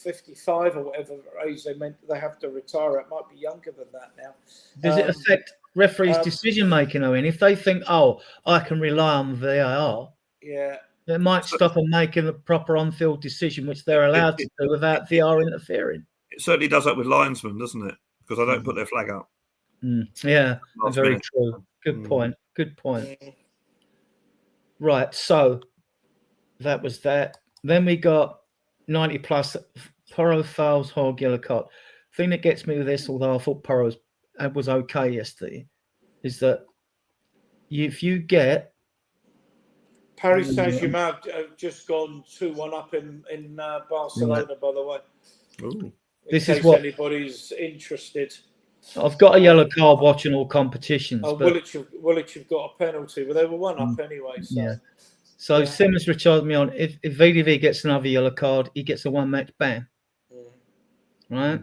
55 or whatever age they have to retire. It might be younger than that now. Does it affect referees' decision making? Owen, if they think, "Oh, I can rely on VAR," yeah, it might stop them making the proper on-field decision, which they're allowed to do without VAR interfering. It certainly does that with linesmen, doesn't it? Because they don't put their flag up. Yeah, Last very minute. true. Good point. Good point. Right, so that was that. Then we got 90 plus Porro fouls, Hog, yellow card. Thing that gets me with this, although I thought Porro was okay yesterday, is that if you get Paris Saint-Germain have just gone 2-1 up in Barcelona, by the way. Ooh. This in is case what anybody's interested. I've got a yellow card watching all competitions. Oh, but, Woolwich have got a penalty, but they were 1 up anyway. So. Yeah. So Simmons recharged me on if VDV gets another yellow card, he gets a 1 match ban. Right?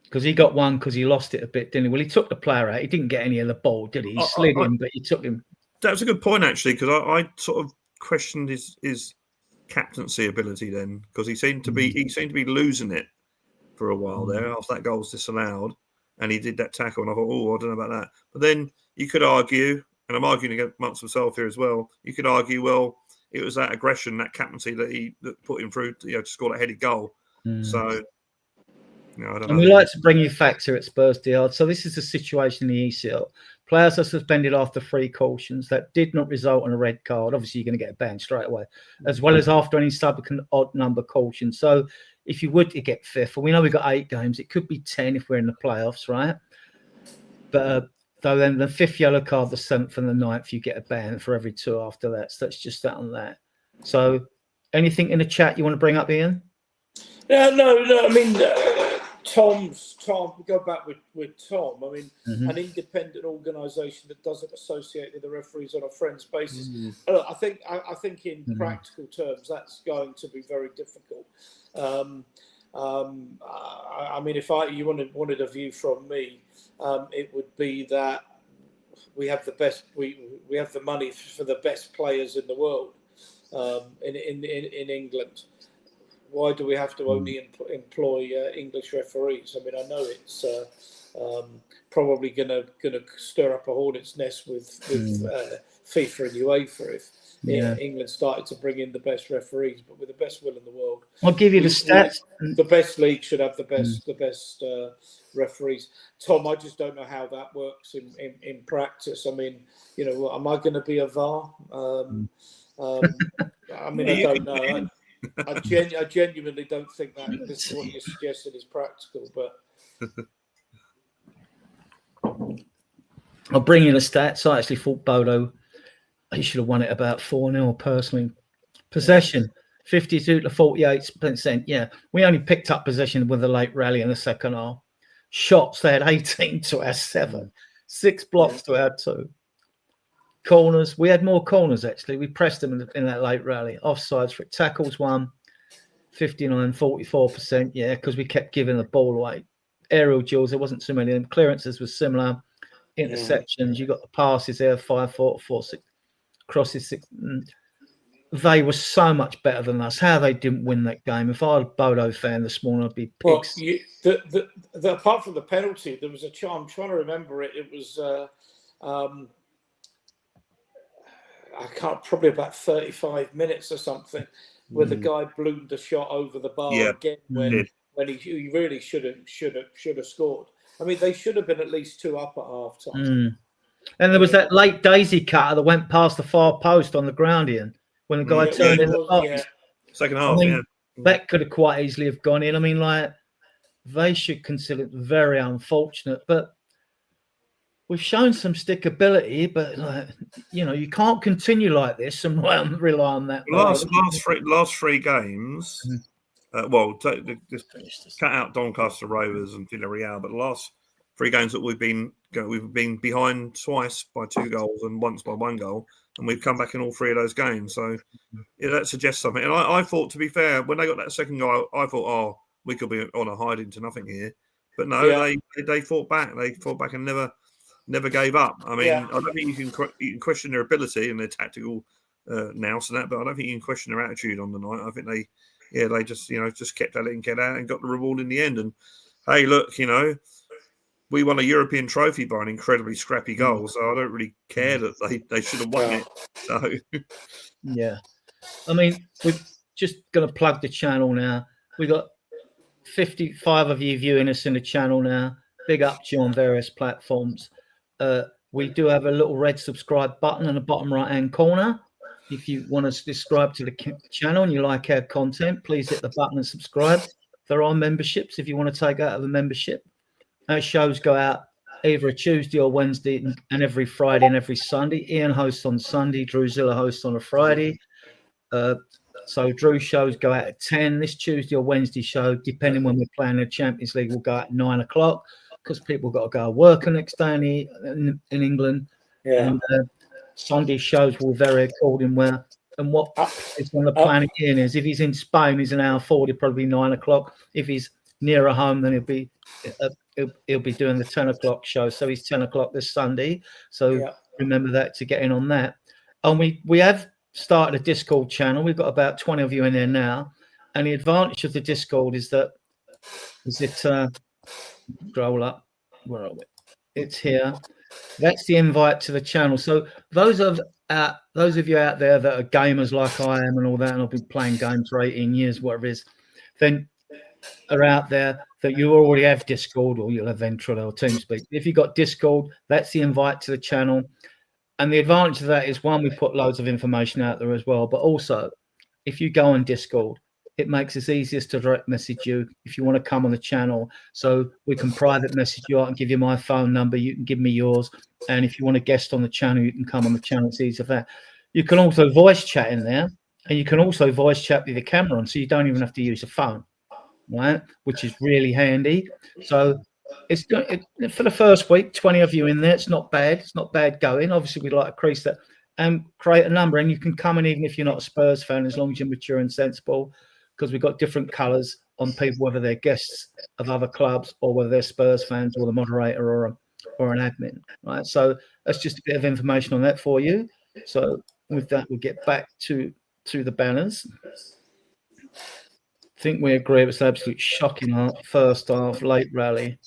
Because he got one because he lost it a bit, didn't he? Well, he took the player out. He didn't get any of the ball, did he? He slid him, but he took him. That was a good point, actually, because I sort of questioned his captaincy ability then, because he seemed to be losing it for a while there after that goal was disallowed, and he did that tackle, and I thought, I don't know about that. But then you could argue, and I'm arguing amongst myself here as well, you could argue, well, it was that aggression, that captaincy that put him through, to score that headed goal. So, I don't know. And we like to bring you facts here at Spurs Diard. So this is the situation in the ECL. Players are suspended after 3 cautions that did not result in a red card. Obviously, you're going to get a ban straight away, as well as after any subsequent odd number caution. So if you would get 5th, and we know we've got 8 games, it could be 10 if we're in the playoffs, right? But so then the 5th yellow card, the 7th and the 9th, you get a ban for every 2 after that. So that's just that on that. So anything in the chat you want to bring up, Ian? No. I mean, Tom, go back with Tom. I mean, an independent organisation that doesn't associate with the referees on a friend's basis. I think in practical terms, that's going to be very difficult. I mean, if you wanted a view from me, it would be that we have the best. We have the money for the best players in the world in England. Why do we have to only employ English referees? I mean, I know it's probably going to stir up a hornet's nest with FIFA and UEFA if England started to bring in the best referees, but with the best will in the world. I'll give you the stats. The best league should have the best referees. Tom, I just don't know how that works in practice. I mean, am I going to be a VAR? I mean, I don't know. I genuinely don't think that this is what you're suggesting is practical, but I'll bring you the stats. I actually thought Bodo, he should have won it about 4-0 personally. Possession, 52 to 48%. Yeah, we only picked up possession with a late rally in the second half. Shots, they had 18 to our 7. 6 blocks to our 2. Corners, we had more corners actually. We pressed them in that late rally. Offsides for tackles, 44%. Yeah, because we kept giving the ball away. Aerial duels, there wasn't too many of them. Clearances was similar. Interceptions, you got the passes there, 5-4-4-6 crosses 6. They were so much better than us. How they didn't win that game? If I was a Bodo fan this morning, I'd be pissed. Well, apart from the penalty, there was a charm. I'm trying to remember it. It was. I can't, probably about 35 minutes or something, where the guy bloomed a shot over the bar again when he really should have scored. I mean, they should have been at least 2 up at half time. And there was that late daisy cutter that went past the far post on the ground, Ian, when the guy turned in the box. Second half, that could have quite easily have gone in. I mean, like, they should consider it very unfortunate, but we've shown some stickability, but you can't continue like this and rely on that. Last three games. Just cut out Doncaster Rovers and Villarreal, but the last 3 games that we've been behind twice by 2 goals and once by 1 goal, and we've come back in all 3 of those games. So that suggests something. And I thought, to be fair, when they got that second goal, I thought, oh, we could be on a hiding to nothing here. But no, they fought back. They fought back and never gave up. I mean, I don't think you can question their ability and their tactical nous and that, but I don't think you can question their attitude on the night. I think they just kept at it and get out and got the reward in the end. And hey, look, we won a European trophy by an incredibly scrappy goal, so I don't really care that they should have won it. So yeah, I mean, we're just going to plug the channel now. We got 55 of you viewing us in the channel now. Big up to you on various platforms. We do have a little red subscribe button in the bottom right-hand corner. If you want to subscribe to the channel and you like our content, please hit the button and subscribe. There are memberships if you want to take out of a membership. Our shows go out either a Tuesday or Wednesday and every Friday and every Sunday. Ian hosts on Sunday. Drewzilla hosts on a Friday. So Drew's shows go out at 10. This Tuesday or Wednesday show, depending when we're playing the Champions League, will go out at 9 o'clock because people got to go work the next day in England. Yeah. And Sunday shows will vary according where and what is on the planet Ian is. If he's in Spain, he's an hour 40, probably 9 o'clock. If he's nearer home, then he'll be doing the 10 o'clock show. So he's 10 o'clock this Sunday. So remember that to get in on that. And we have started a Discord channel. We've got about 20 of you in there now. And the advantage of the Discord is that scroll up. Where are we? It's here. That's the invite to the channel. So those of you out there that are gamers like I am and all that, and I've been playing games for 18 years, whatever it is, then are out there that you already have Discord or you'll have Ventrilo or TeamSpeak. If you've got Discord, that's the invite to the channel. And the advantage of that is, one, we put loads of information out there as well. But also, if you go on Discord, it makes it easiest to direct message you if you want to come on the channel. So we can private message you out and give you my phone number. You can give me yours. And if you want a guest on the channel, you can come on the channel. It's easy for that. You can also voice chat in there. And you can also voice chat with the camera on, so you don't even have to use a phone, right? Which is really handy. So it's for the first week, 20 of you in there. It's not bad. It's not bad going. Obviously, we'd like to increase that and create a number. And you can come in even if you're not a Spurs fan, as long as you're mature and sensible, because we've got different colours on people, whether they're guests of other clubs or whether they're Spurs fans or the moderator or an admin, right? So that's just a bit of information on that for you. So with that, we'll get back to the banners. I think we agree it was an absolute shocking first half, late rally.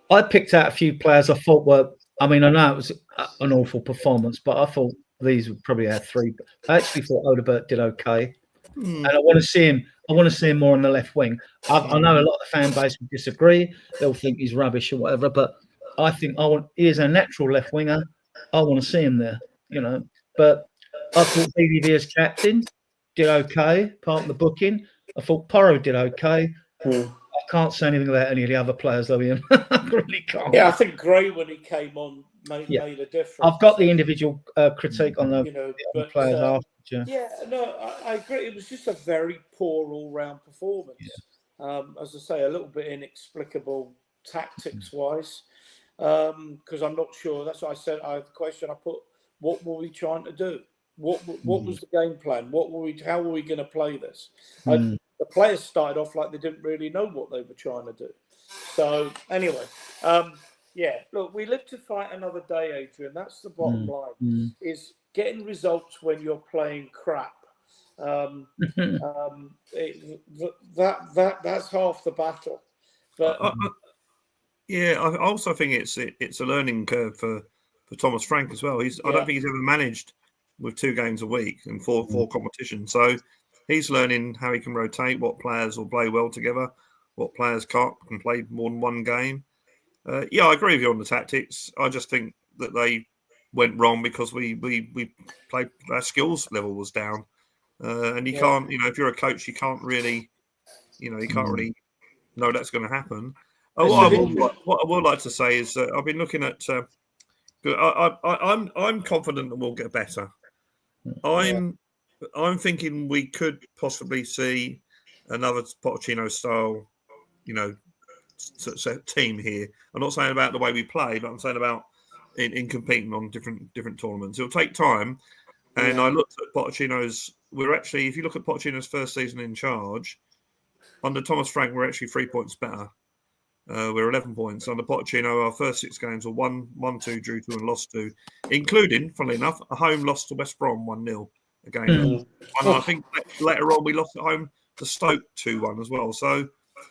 I picked out a few players I thought I know it was an awful performance, but I thought these would probably have 3. I actually thought Odebert did okay. And I want to see him more on the left wing. I know a lot of the fan base will disagree. They'll think he's rubbish or whatever, but I think he is a natural left winger. I want to see him there, But I thought BBB as captain did okay, part of the booking. I thought Porro did okay. I can't say anything about any of the other players, though, Ian. I really can't. Yeah, I think Gray, when he came on, made a difference. I've got the individual critique on the players after. I agree. It was just a very poor all-round performance. Yeah. As I say, a little bit inexplicable tactics-wise, because I'm not sure. That's why I said I have the question. I put, what were we trying to do? What was the game plan? How were we going to play this? The players started off like they didn't really know what they were trying to do. So anyway, look, we live to fight another day, Adrian. That's the bottom line. Is getting results when you're playing crap. That's half the battle. But I also think it's a learning curve for Thomas Frank as well. I don't think he's ever managed with 2 games a week and four competitions. So he's learning how he can rotate, what players will play well together, what players can play more than 1 game. I agree with you on the tactics. I just think that they went wrong because we played, our skills level was down. And you can't, if you're a coach, you can't really know that's going to happen. What I would like to say is I've been looking at. I'm confident that we'll get better. I'm thinking we could possibly see another Pochettino style, team here. I'm not saying about the way we play, but I'm saying about in competing on different tournaments. It'll take time. And I looked at Pochettino's. If you look at Pochettino's first season in charge, under Thomas Frank, we're actually 3 points better. We're 11 points. Under Pochettino, our first 6 games were 1-2, drew 2, and lost 2, including, funnily enough, a home loss to West Brom 1-0 again. And I think later on we lost at home to Stoke 2-1 as well. So,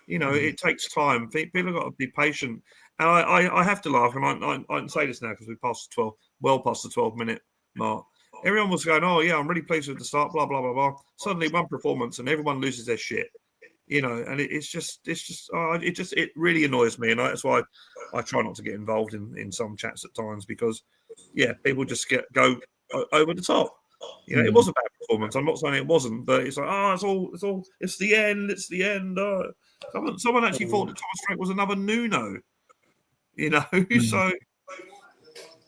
it takes time. People have got to be patient. And I have to laugh, and I can say this now because we passed the 12-minute mark. Everyone was going, "Oh yeah, I'm really pleased with the start." Blah blah blah blah. Suddenly, one performance, and everyone loses their shit. And it really annoys me, and that's why I try not to get involved in some chats at times because, people just go over the top. It was a bad performance. I'm not saying it wasn't, but it's like, it's the end. It's the end. Someone actually thought that Thomas Frank was another Nuno. So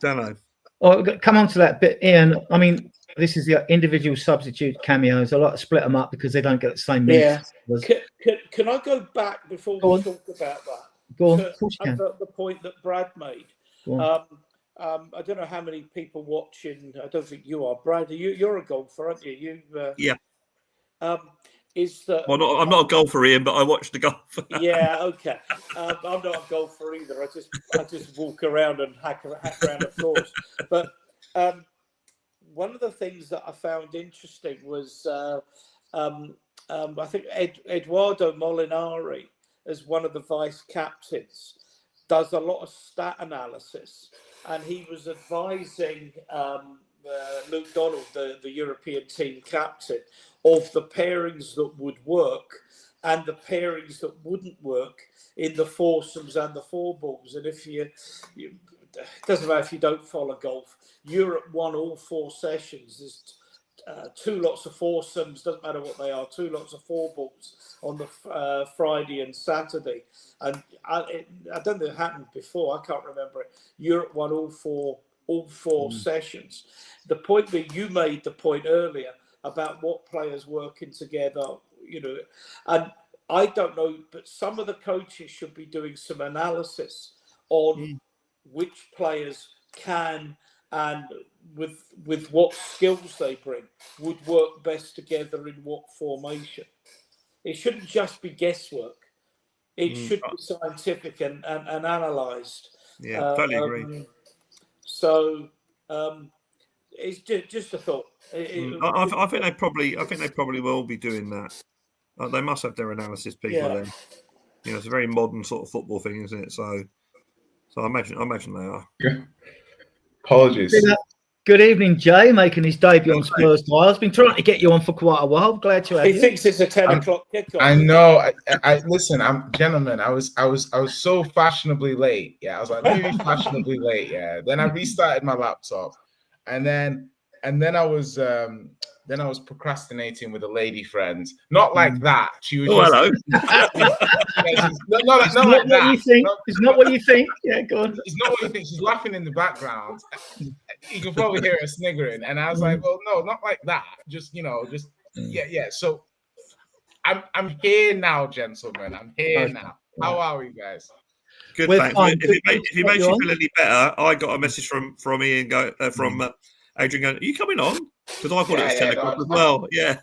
don't know. Oh, come on to that bit, Ian. I mean, this is the individual substitute cameos. I like to split them up because they don't get the same meaning. Can I go back before we talk about that? Go on. Of course you can. The point that Brad made. I don't know how many people watching. I don't think you are, Brad. You're a golfer, aren't you? Yeah. Is that? Well, I'm not a golfer, Ian, but I watch the golf. Yeah. Okay. I'm not a golfer either. I just walk around and hack around the floors. But one of the things that I found interesting was I think Eduardo Molinari, as one of the vice captains, does a lot of stat analysis, and he was advising Luke Donald, the European team captain, of the pairings that would work and the pairings that wouldn't work in the foursomes and the four balls. And if it doesn't matter if you don't follow golf, Europe won all 4 sessions. There's 2 lots of foursomes, doesn't matter what they are, 2 lots of four balls on the Friday and Saturday. And I don't think it happened before. I can't remember it. Europe won all four sessions. The point that you made the point earlier about what players working together, and I don't know, but some of the coaches should be doing some analysis on which players can and with what skills they bring would work best together in what formation. It shouldn't just be guesswork. It should be scientific and analysed. Yeah, totally agree. So it's just a thought. I think they probably will be doing that. They must have their analysis people then. It's a very modern sort of football thing, isn't it? So I imagine they are. Yeah. Apologies. Good evening, Jay, making his debut on Spurs Dials. Been trying to get you on for quite a while. Glad to have you. He thinks it's a 10 o'clock kickoff. I know. I listen. Gentlemen. I was so fashionably late. Yeah, I was like really fashionably late. Yeah. Then I restarted my laptop, and then I was procrastinating with a lady friend. Not like that. She was. Hello. Not like that. It's not what you think. Yeah, go on. It's not what you think. She's laughing in the background. You can probably hear her sniggering, and I was like, "Well, no, not like that. Just yeah." So, I'm here now, gentlemen. I'm here now. How are we, guys? Good, thanks. If it makes you feel any better, I got a message from Ian from Adrian going, "Are you coming on?" Because I thought it was 10 o'clock as well. Yeah.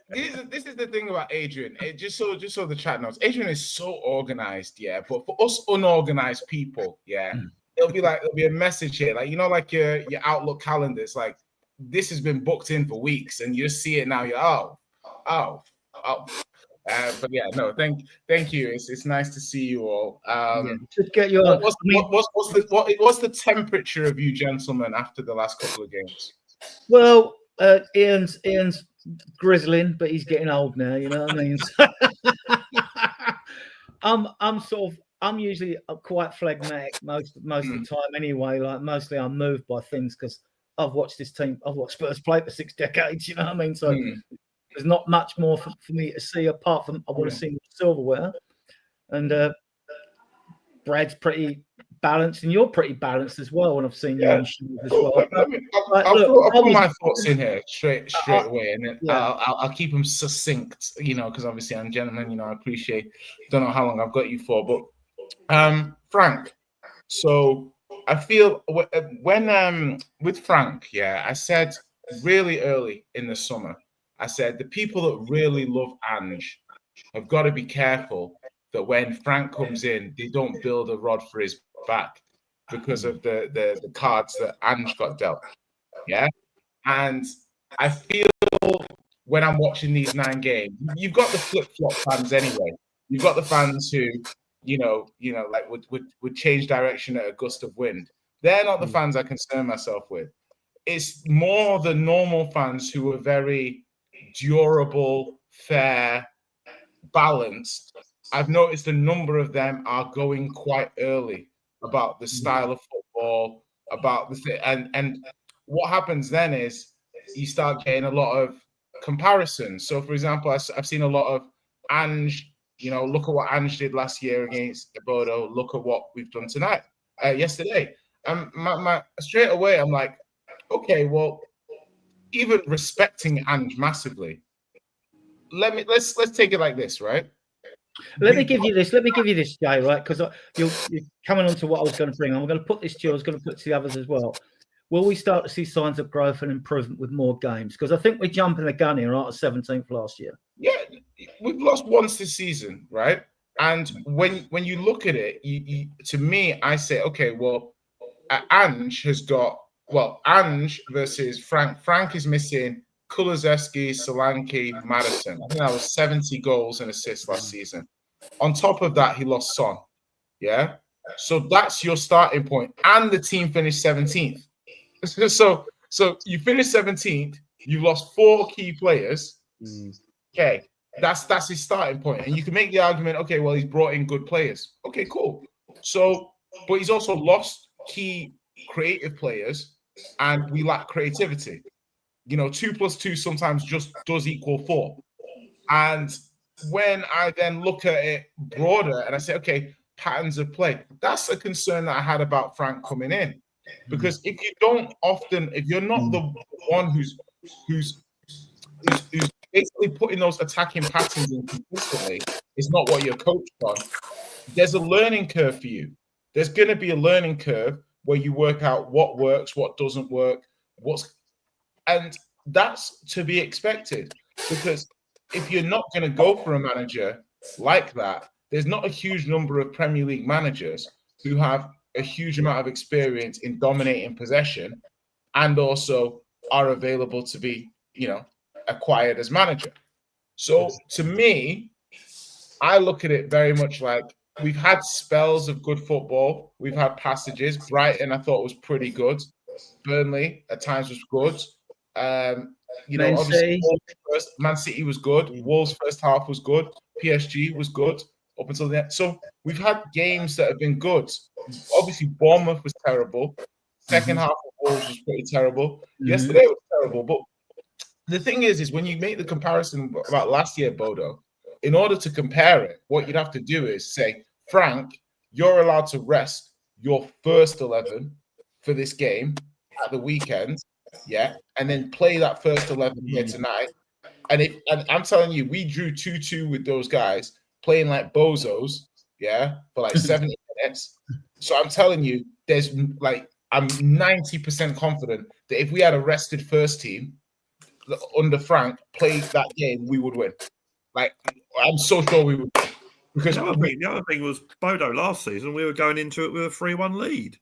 This is the thing about Adrian. Just so the chat knows, Adrian is so organized, yeah. But for us unorganized people, yeah, there'll be a message here, like like your Outlook calendar. It's like this has been booked in for weeks, and you just see it now. You're but yeah, no, thank you. It's nice to see you all. Just get you on. What's the temperature of you gentlemen after the last couple of games? Well, Ian's grizzling, but he's getting old now. You know what I mean? I'm usually quite phlegmatic most of the time anyway. Like mostly I'm moved by things because I've watched Spurs play for 6 decades. You know what I mean? So there's not much more for me to see apart from I want to see silverware. And Brad's pretty balanced, and you're pretty balanced as well. When I've seen you Yeah. in shoes as Cool. well. I'll put my thoughts in here straight away, and then Yeah. I'll keep them succinct, because obviously I'm a gentleman. I appreciate. Don't know how long I've got you for, but Frank. So I feel when with Frank, I said really early in the summer, I said the people that really love Ange have got to be careful that when Frank comes in, they don't build a rod for his back because of the cards that Ange got dealt. Yeah. And I feel when I'm watching these 9 games, you've got the flip-flop fans anyway. You've got the fans who, like would change direction at a gust of wind. They're not the fans I concern myself with. It's more the normal fans who are very durable, fair, balanced. I've noticed a number of them are going quite early about the style of football, about the thing, and what happens then is you start getting a lot of comparisons. So, for example, I've seen a lot of Ange. Look at what Ange did last year against Bodo. Look at what we've done tonight, yesterday. And my straight away, I'm like, okay, well, even respecting Ange massively. Let's take it like this, right? Let me give you this, Jay, right? Because you're coming on to what I was going to bring. I'm going to put this to you. I was going to put it to the others as well. Will we start to see signs of growth and improvement with more games? Because I think we're jumping the gun here, right? 17th last year. Yeah, we've lost once this season, right? And when you look at it, you to me, I say, okay, well, Ange versus Frank. Frank is missing Kulusevski, Solanke, Madison. I think that was 70 goals and assists last season. On top of that, he lost Son. Yeah. So that's your starting point. And the team finished 17th. So you finished 17th, you've lost 4 key players. Okay. That's his starting point. And you can make the argument, okay, well, he's brought in good players. Okay, cool. So, but he's also lost key creative players, and we lack creativity. 2 + 2 sometimes just does equal 4. And when I then look at it broader and I say, okay, patterns of play, that's a concern that I had about Frank coming in. Because if you're not the one who's basically putting those attacking patterns in consistently, it's not what you're coached on. There's a learning curve for you. There's going to be a learning curve where you work out what works, what doesn't work, and that's to be expected. Because if you're not going to go for a manager like that, there's not a huge number of Premier League managers who have a huge amount of experience in dominating possession and also are available to be, acquired as manager. So to me, I look at it very much like we've had spells of good football. We've had passages. Brighton, I thought, was pretty good. Burnley at times was good. Obviously, Man City was good. Wolves' first half was good. PSG was good up until the end. So we've had games that have been good. Obviously, Bournemouth was terrible. Second half of Wolves was pretty terrible. Yesterday was terrible. But the thing is when you make the comparison about last year, Bodo, in order to compare it, what you'd have to do is say, Frank, you're allowed to rest your first 11 for this game at the weekend, and then play that first 11 here tonight. And I'm telling you, we drew 2-2 with those guys playing like bozos, for like 70 minutes. So I'm telling you, I'm 90% confident that if we had a rested first team under Frank played that game, we would win. I'm so sure we would. Because the other thing was Bodo last season, we were going into it with a 3-1 lead.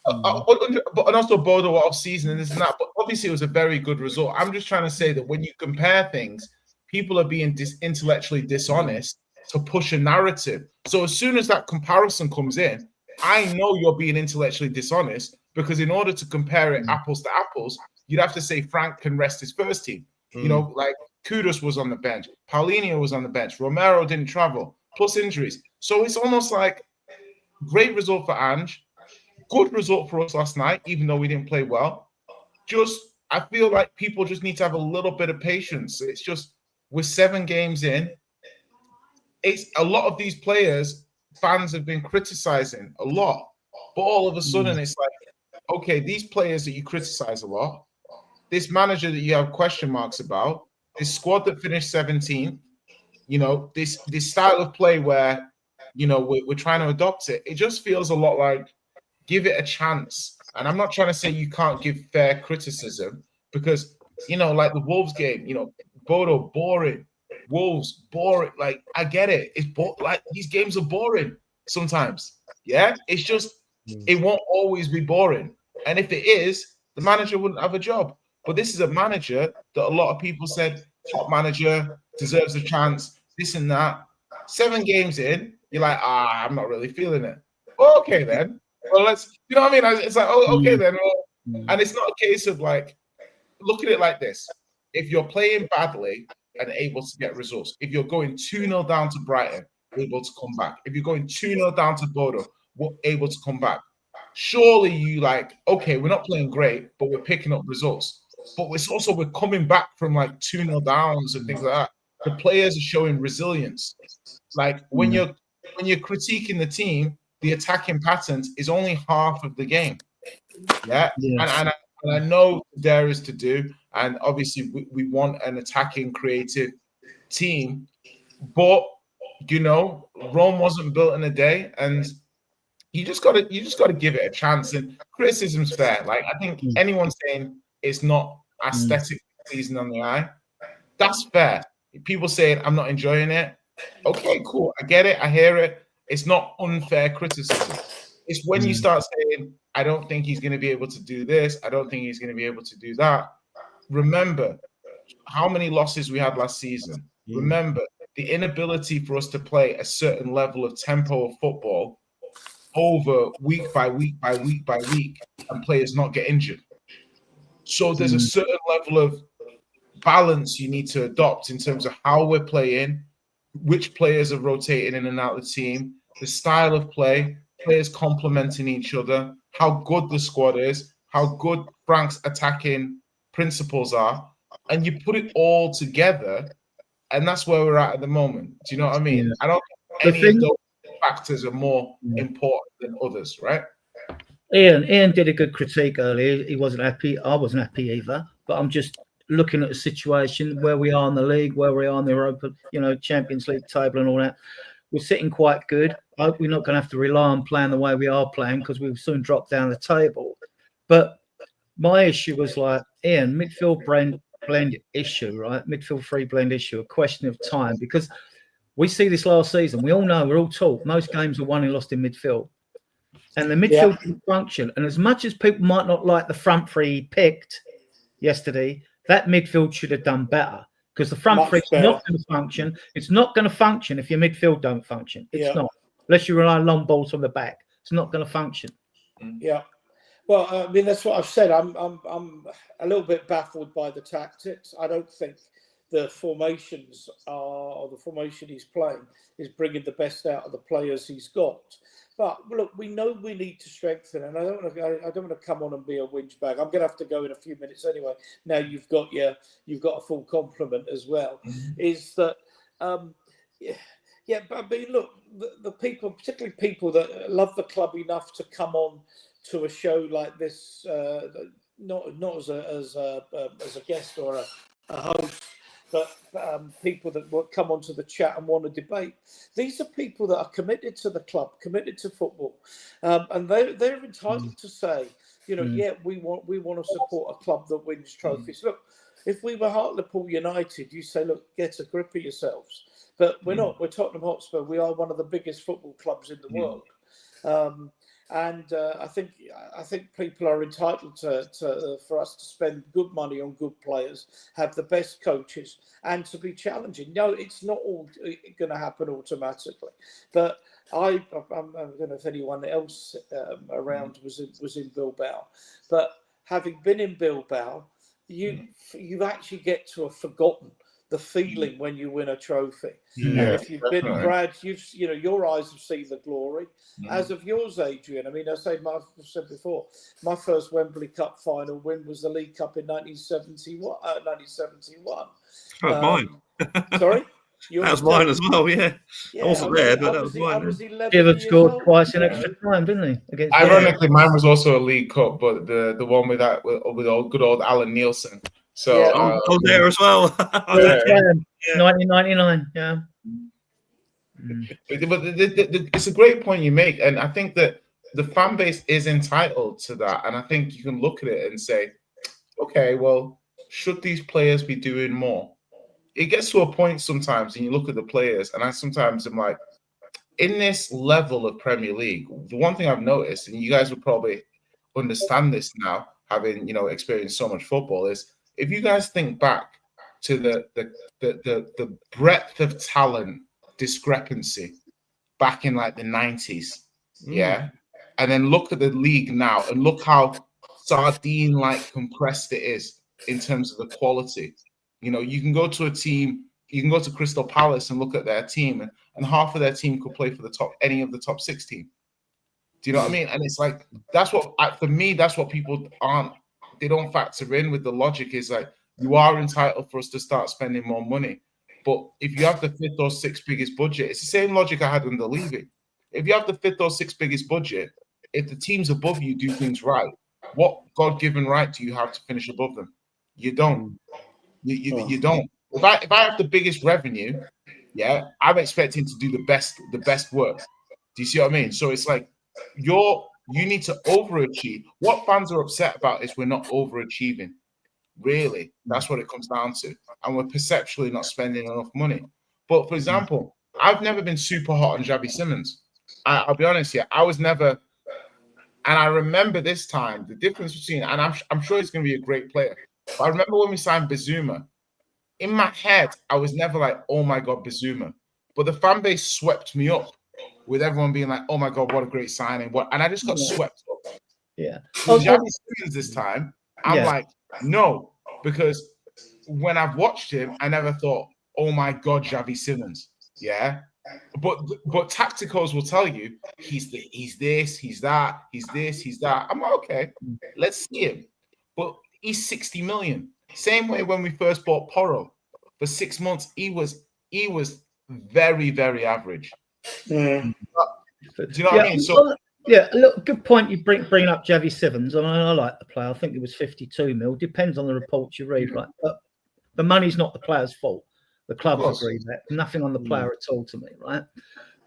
And also Bodo off season and this and that. But obviously, it was a very good result. I'm just trying to say that when you compare things, people are being intellectually dishonest to push a narrative. So as soon as that comparison comes in, I know you're being intellectually dishonest because in order to compare it apples to apples, you'd have to say Frank can rest his first team. Like Kudus was on the bench. Paulinho was on the bench. Romero didn't travel, plus injuries. So it's almost like great result for Ange. Good result for us last night, even though we didn't play well. I feel like people just need to have a little bit of patience. It's just, we're 7 games in. It's a lot of these players, fans have been criticizing a lot. But all of a sudden, it's like, okay, these players that you criticize a lot, this manager that you have question marks about, this squad that finished 17th, this style of play where, we're trying to adopt it. It just feels a lot like give it a chance. And I'm not trying to say you can't give fair criticism because, like the Wolves game, Bodo, boring. Wolves, boring. Like, I get it. Like these games are boring sometimes. Yeah. It's just, it won't always be boring. And if it is, the manager wouldn't have a job. But this is a manager that a lot of people said, top manager, deserves a chance, this and that. 7 games in, you're like, I'm not really feeling it. Well, okay, then. Well, you know what I mean? It's like, okay, then. Well, and it's not a case of like, look at it like this. If you're playing badly and able to get results, if you're going 2-0 down to Brighton, able to come back. If you're going 2-0 down to Bodo, able to come back. Surely you like, okay, we're not playing great, but we're picking up results. But we're coming back from like 2-0 downs and things like that. The players are showing resilience. Like when you're critiquing the team, the attacking patterns is only half of the game. Yeah. Yes. And I know there is to do. And obviously we want an attacking creative team. But Rome wasn't built in a day, and you just gotta give it a chance. And criticism's fair. Like I think anyone saying it's not aesthetically pleasing on the eye, that's fair. People saying I'm not enjoying it, okay, cool. I get it, I hear it. It's not unfair criticism. It's when you start saying, I don't think he's gonna be able to do this, I don't think he's gonna be able to do that. Remember how many losses we had last season. Remember the inability for us to play a certain level of tempo of football over week by week by week by week, and players not get injured. So there's a certain level of balance you need to adopt in terms of how we're playing, which players are rotating in and out of the team, the style of play, players complementing each other, how good the squad is, how good Frank's attacking principles are, and you put it all together, and that's where we're at the moment. Do you know what I mean? I don't think any of those factors are more important than others, right? Ian did a good critique earlier. He wasn't happy. I wasn't happy either. But I'm just looking at the situation where we are in the league, where we are in the Europa, Champions League table and all that. We're sitting quite good. I hope we're not going to have to rely on playing the way we are playing because we'll soon drop down the table. But my issue was like, Ian, midfield blend issue, right? Midfield free blend issue, a question of time, because we see this last season. We all know, we're all taught most games are won and lost in midfield. And the midfield didn't function. And as much as people might not like the front three he picked yesterday, that midfield should have done better because the front three is not going to function. It's not going to function if your midfield don't function. It's not. Unless you rely on long balls from the back. It's not going to function. Yeah. Well, I mean, that's what I've said. I'm a little bit baffled by the tactics. I don't think the formations or the formation he's playing is bringing the best out of the players he's got. But look, we know we need to strengthen, and I don't want to come on and be a whinge bag. I'm going to have to go in a few minutes anyway. Now you've got a full complement as well. Is that but I mean, look, the people, particularly people that love the club enough to come on to a show like this, not as a guest or a host, but people that will come onto the chat and want to debate. These are people that are committed to the club, committed to football, and they're entitled to say, we want to support a club that wins trophies. Look, if we were Hartlepool United, you say, look, get a grip of yourselves. But we're not. We're Tottenham Hotspur. We are one of the biggest football clubs in the world. And I think people are entitled to for us to spend good money on good players, have the best coaches, and to be challenging. No, it's not all going to happen automatically. But I don't know if anyone else around was in Bilbao, but having been in Bilbao, you actually get to have forgotten the feeling when you win a trophy. And if you've been, Brad, your eyes have seen the glory, as of yours, Adrian. I mean, I've said before, my first Wembley Cup final win was the League Cup in 1971. Mine. Sorry? You're That was mine as well. Yeah, I wasn't there, but that was I mine. was 11 Gibbard years scored old. twice in extra time, didn't he? Against Ironically, mine was also a League Cup, but the one with that with old good old Alan Nielsen. So Yeah. I was there as well. West Yeah. Ham, Yeah. 1999. Yeah. but it's a great point you make, and I think that the fan base is entitled to that, and I think you can look at it and say, okay, well, should these players be doing more? It gets to a point sometimes, and you look at the players, and I sometimes am like, in this level of Premier League, the one thing I've noticed, and you guys would probably understand this now, having experienced so much football, is if you guys think back to the breadth of talent discrepancy back in like the 90s, yeah, and then look at the league now and look how sardine-like compressed it is in terms of the quality. You can go to a team, you can go to Crystal Palace and look at their team, and half of their team could play for any of the top 16. Do you know what I mean? And it's like, that's what, for me, that's what people they don't factor in with the logic is like, you are entitled for us to start spending more money. But if you have the fifth or sixth biggest budget, it's the same logic I had in the Levy. If you have the fifth or sixth biggest budget, if the teams above you do things right, what God-given right do you have to finish above them? You don't. You don't. If I have the biggest revenue, yeah, I'm expecting to do the best work. Do you see what I mean? So it's like you need to overachieve. What fans are upset about is we're not overachieving. Really, that's what it comes down to, and we're perceptually not spending enough money. But for example, I've never been super hot on Xavi Simons. I'll be honest here, I was never, and I remember this time the difference between, and I'm sure he's going to be a great player. But I remember when we signed Bazuma. In my head, I was never like, oh my God, Bazuma. But the fan base swept me up with everyone being like, oh my God, what a great signing. And I just got swept up. Yeah. With Xavi Simons this time, I'm Yeah. like, no, because when I've watched him, I never thought, oh my God, Xavi Simons. Yeah. But tacticals will tell you he's this, he's that, he's this, he's that. I'm like, okay, let's see him. But he's 60 million. Same way when we first bought Porro for 6 months, he was very, very average. Do you know what I mean? So yeah, look, good point. You bring up Xavi Simons. I mean, I like the player. I think it was 52 mil. Depends on the reports you read, right? But the money's not the player's fault. The clubs agree that. Nothing on the player at all to me, right?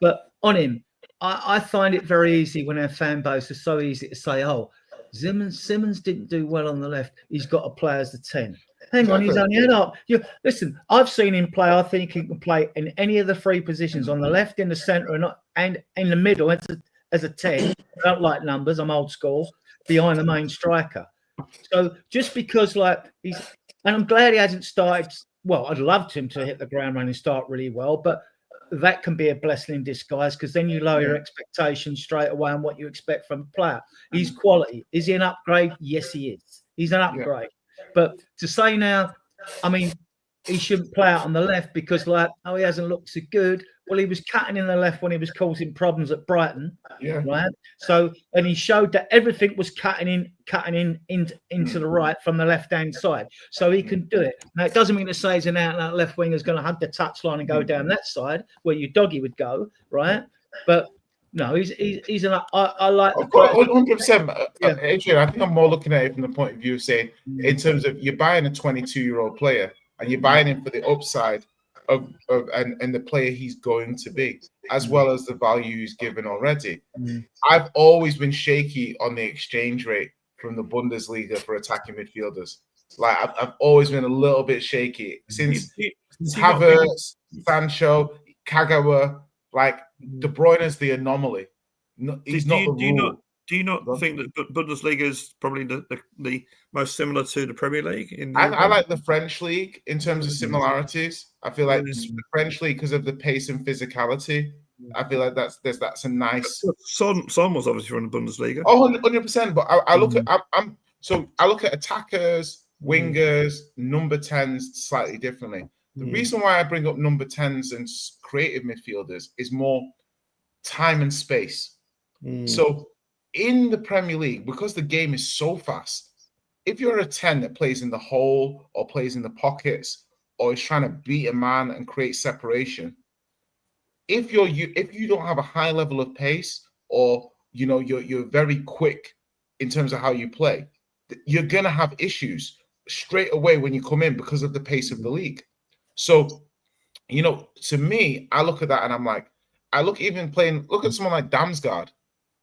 But on him, I find it very easy when our fan base is so easy to say, oh, Simons didn't do well on the left. He's got to play as the 10. Hang on, he's only had up. Listen, I've seen him play. I think he can play in any of the three positions, on the left, in the centre, and in the middle as a 10. I don't like numbers. I'm old school. Behind the main striker. So just because and I'm glad he hasn't started. Well, I'd loved him to hit the ground running and start really well, but that can be a blessing in disguise because then you lower your expectations straight away on what you expect from a player. He's quality. Is he an upgrade? Yes, he is. He's an upgrade. But to say now, I mean, he shouldn't play out on the left because he hasn't looked so good. Well, he was cutting in the left when he was causing problems at Brighton, right? So, and he showed that everything was cutting in into the right from the left-hand side. So he can do it. Now, it doesn't mean to say he's an out-and-out left winger is going to hug the touchline and go down that side where your doggy would go, right? But no, he's an. I like the 100%. Adrian, I think I'm more looking at it from the point of view of saying, in terms of you're buying a 22-year-old player and you're buying him for the upside of the player he's going to be, as well as the value he's given already. I've always been shaky on the exchange rate from the Bundesliga for attacking midfielders. Like I've always been a little bit shaky since Havertz, Sancho, Kagawa. Like De Bruyne is the anomaly. He's not the rule. Do you not think that Bundesliga is probably the most similar to the Premier League? I like the French league in terms of similarities. I feel like the French league, because of the pace and physicality, I feel like that's a nice. Son was obviously from the Bundesliga. Oh, 100%. But I look at I look at attackers, wingers, number 10s slightly differently. The reason why I bring up number 10s and creative midfielders is more time and space. So in the Premier League, because the game is so fast, if you're a 10 that plays in the hole or plays in the pockets or is trying to beat a man and create separation, if you don't have a high level of pace, or you're very quick in terms of how you play, you're gonna have issues straight away when you come in because of the pace of the league. So, to me, I look at that and I'm like, look at someone like Damsgaard.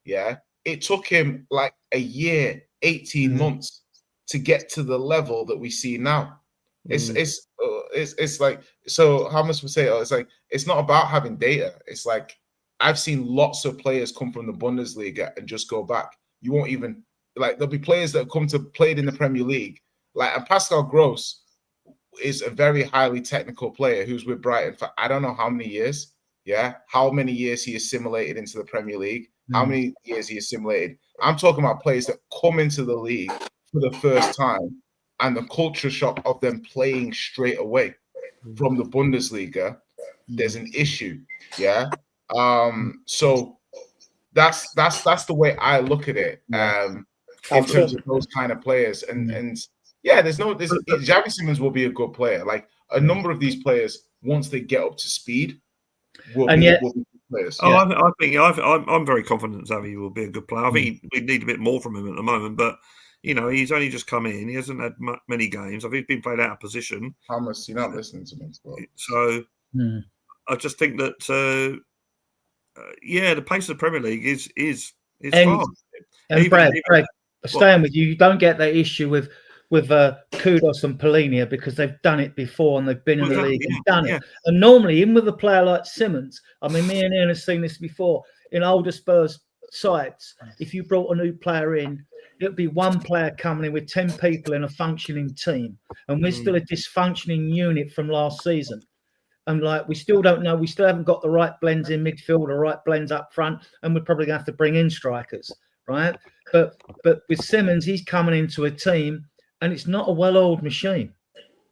Yeah, it took him like a year, 18 months to get to the level that we see now. It's like, so how much we say? It's like, it's not about having data. It's like, I've seen lots of players come from the Bundesliga and just go back. You won't even, like, there'll be players that have come to played in the Premier League, like, and Pascal Gross is a very highly technical player who's with Brighton for I don't know how many years. Yeah, how many years he assimilated into the Premier League, how many years he assimilated. I'm talking about players that come into the league for the first time, and the culture shock of them playing straight away from the Bundesliga. There's an issue. Yeah. So that's the way I look at it. In terms of those kind of players, and yeah, Xavi Simons will be a good player. Like, a number of these players, once they get up to speed, will be good players. Oh, I'm very confident Xavi will be a good player. I think we need a bit more from him at the moment, but he's only just come in. He hasn't had many games. I think he's been played out of position. Thomas, you're not listening to me. So I just think that the pace of the Premier League is fast. And Brad, staying with you don't get that issue with Kudos and Polinia, because they've done it before and they've been in the league and done it. And normally, even with a player like Simons, I mean, me and Ian have seen this before in older Spurs sides. If you brought a new player in, it would be one player coming in with 10 people in a functioning team, and we're still a dysfunctioning unit from last season. And like, we still don't know, we still haven't got the right blends in midfield or right blends up front, and we're probably going to have to bring in strikers, right? But with Simons, he's coming into a team, and it's not a well-oiled machine.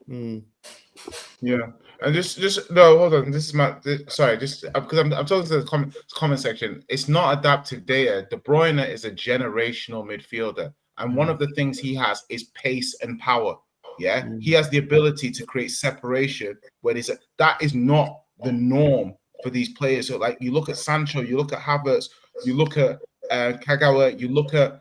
Yeah, and just no, hold on. This is sorry, just because I'm talking to the comment section. It's not adaptive data. De Bruyne is a generational midfielder, and one of the things he has is pace and power. Yeah, he has the ability to create separation. That is not the norm for these players. So, like, you look at Sancho, you look at Havertz, you look at Kagawa, you look at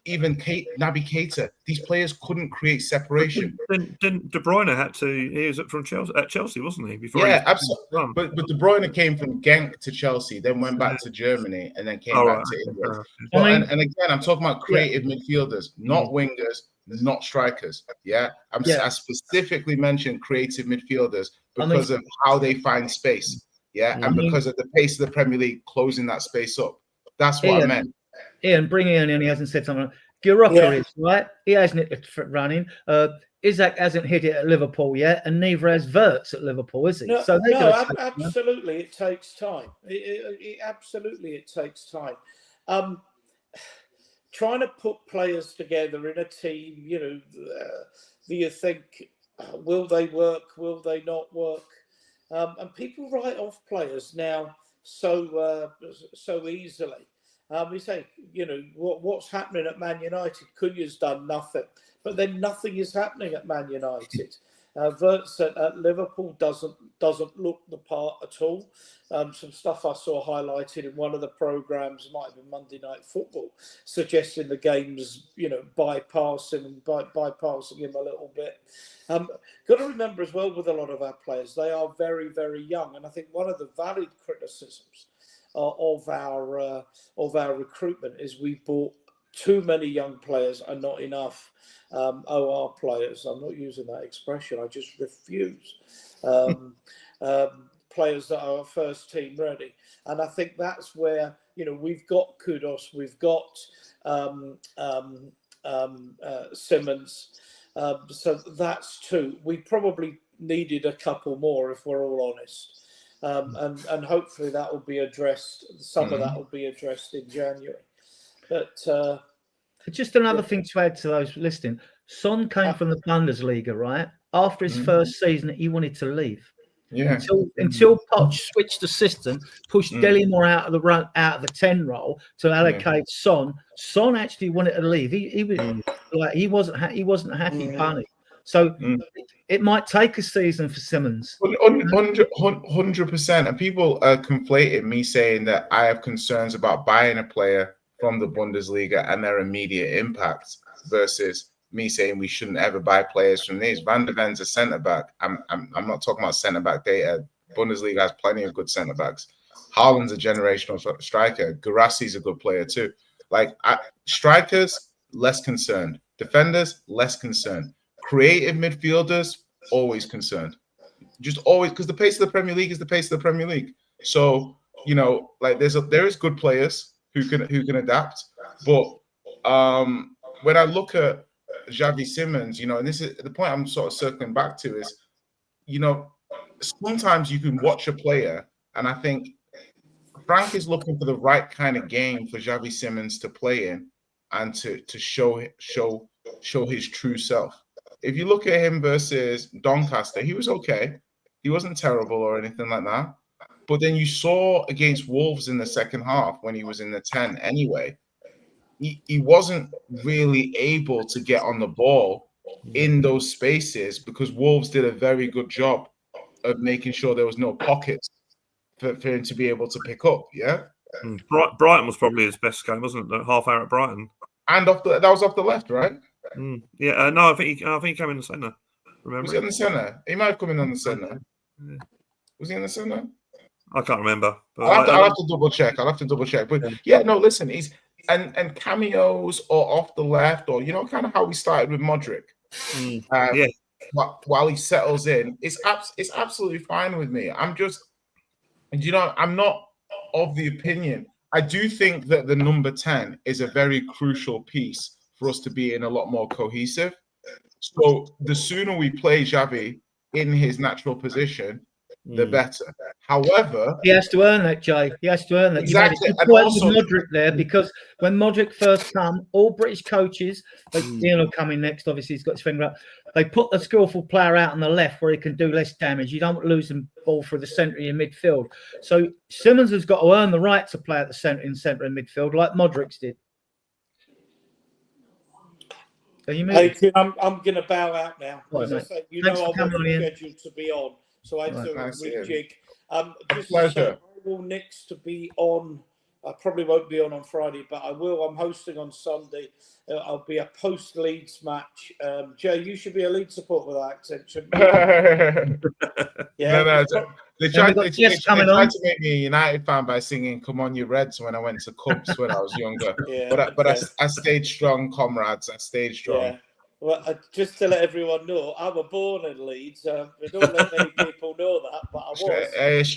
even Naby Keita. These players couldn't create separation. Didn't De Bruyne had to? He was from Chelsea, at Chelsea, wasn't he? Before, absolutely. But De Bruyne came from Genk to Chelsea, then went back to Germany, and then came back to England. And again, I'm talking about creative midfielders, not wingers, not strikers. Yeah, I specifically mentioned creative midfielders because of how they find space. Yeah, and because of the pace of the Premier League closing that space up. That's what I meant. Ian, bringing in, and he hasn't said something. Giroka is right. He hasn't hit it running. Isaac hasn't hit it at Liverpool yet, and neither has Wirtz at Liverpool, is he? No, so absolutely, it takes time. Absolutely, it takes time. Trying to put players together in a team, do you think, will they work? Will they not work? And people write off players now so easily. We say, what's happening at Man United? Cunha's done nothing, but then nothing is happening at Man United. Wirtz at Liverpool doesn't look the part at all. Some stuff I saw highlighted in one of the programs, might have been Monday Night Football, suggesting the game's bypassing him a little bit. Got to remember as well, with a lot of our players, they are very, very young, and I think one of the valid criticisms of our recruitment is we bought too many young players and not enough OR players. I'm not using that expression. I just refuse. Players that are first team ready, and I think that's where we've got Kudos, we've got Simons. So that's two. We probably needed a couple more, if we're all honest. And hopefully that will be addressed. Some of that will be addressed in January. But just another thing to add to those listening. Son came from the Bundesliga, right? After his first season, he wanted to leave. Yeah. Until Poch switched the system, pushed Delimore out of the 10 role to allocate Son. Son actually wanted to leave. He was like he wasn't a happy bunny. So it might take a season for Simmons. 100%. And people are conflating me saying that I have concerns about buying a player from the Bundesliga and their immediate impact versus me saying we shouldn't ever buy players from these. Van der Ven's a centre back. I'm not talking about centre back data. Bundesliga has plenty of good centre backs. Haaland's a generational striker. Guirassi's a good player too. Like strikers, less concerned. Defenders, less concerned. Creative midfielders, always concerned. Just always, because the pace of the Premier League is the pace of the Premier League. So, you know, like there is good players who can adapt. But when I look at Xavi Simons, you know, and this is the point I'm sort of circling back to is, you know, sometimes you can watch a player, and I think Frank is looking for the right kind of game for Xavi Simons to play in and to show his true self. If you look at him versus Doncaster, he was okay. He wasn't terrible or anything like that. But then you saw against Wolves in the second half when he was in the 10 anyway, he wasn't really able to get on the ball in those spaces because Wolves did a very good job of making sure there was no pockets for him to be able to pick up. Yeah. Brighton was probably his best game, wasn't it? The half hour at Brighton. And that was off the left, right? Yeah. No, I think he came in the centre. Remember? Was he in the centre? He might have come in on the centre. Yeah. Was he in the centre? I can't remember. I'll have to double check. But yeah, no, listen, he's and cameos or off the left, or you know, kind of how we started with Modric. Yeah. While he settles in, it's absolutely fine with me. I'm just, you know, I'm not of the opinion. I do think that the number 10 is a very crucial piece for us to be in a lot more cohesive. So the sooner we play Xavi in his natural position, the better. However, he has to earn that, Jay. He has to earn that. Exactly. You made a good point with Modric there, because when Modric first come, all British coaches, Ian coming next, obviously he's got his finger up, they put the skillful player out on the left where he can do less damage. You don't lose the ball through the centre of your midfield. So Simmons has got to earn the right to play at the centre and midfield like Modric did. Hey, I'm going to bow out now. Right, I say, you know, I wasn't scheduled to be on, so I had to rejig. Just pleasure. I will next to be on. I probably won't be on Friday, but I will. I'm hosting on Sunday. I'll be a post-Leeds match. Jay, you should be a Leeds supporter with that accent, shouldn't you? Yeah. No. They tried to make me a United fan by singing "Come On You Reds" when I went to Cubs when I was younger. But I stayed strong, comrades. I stayed strong. Yeah. Well, just to let everyone know, I was born in Leeds. I don't let many people know that, but I was.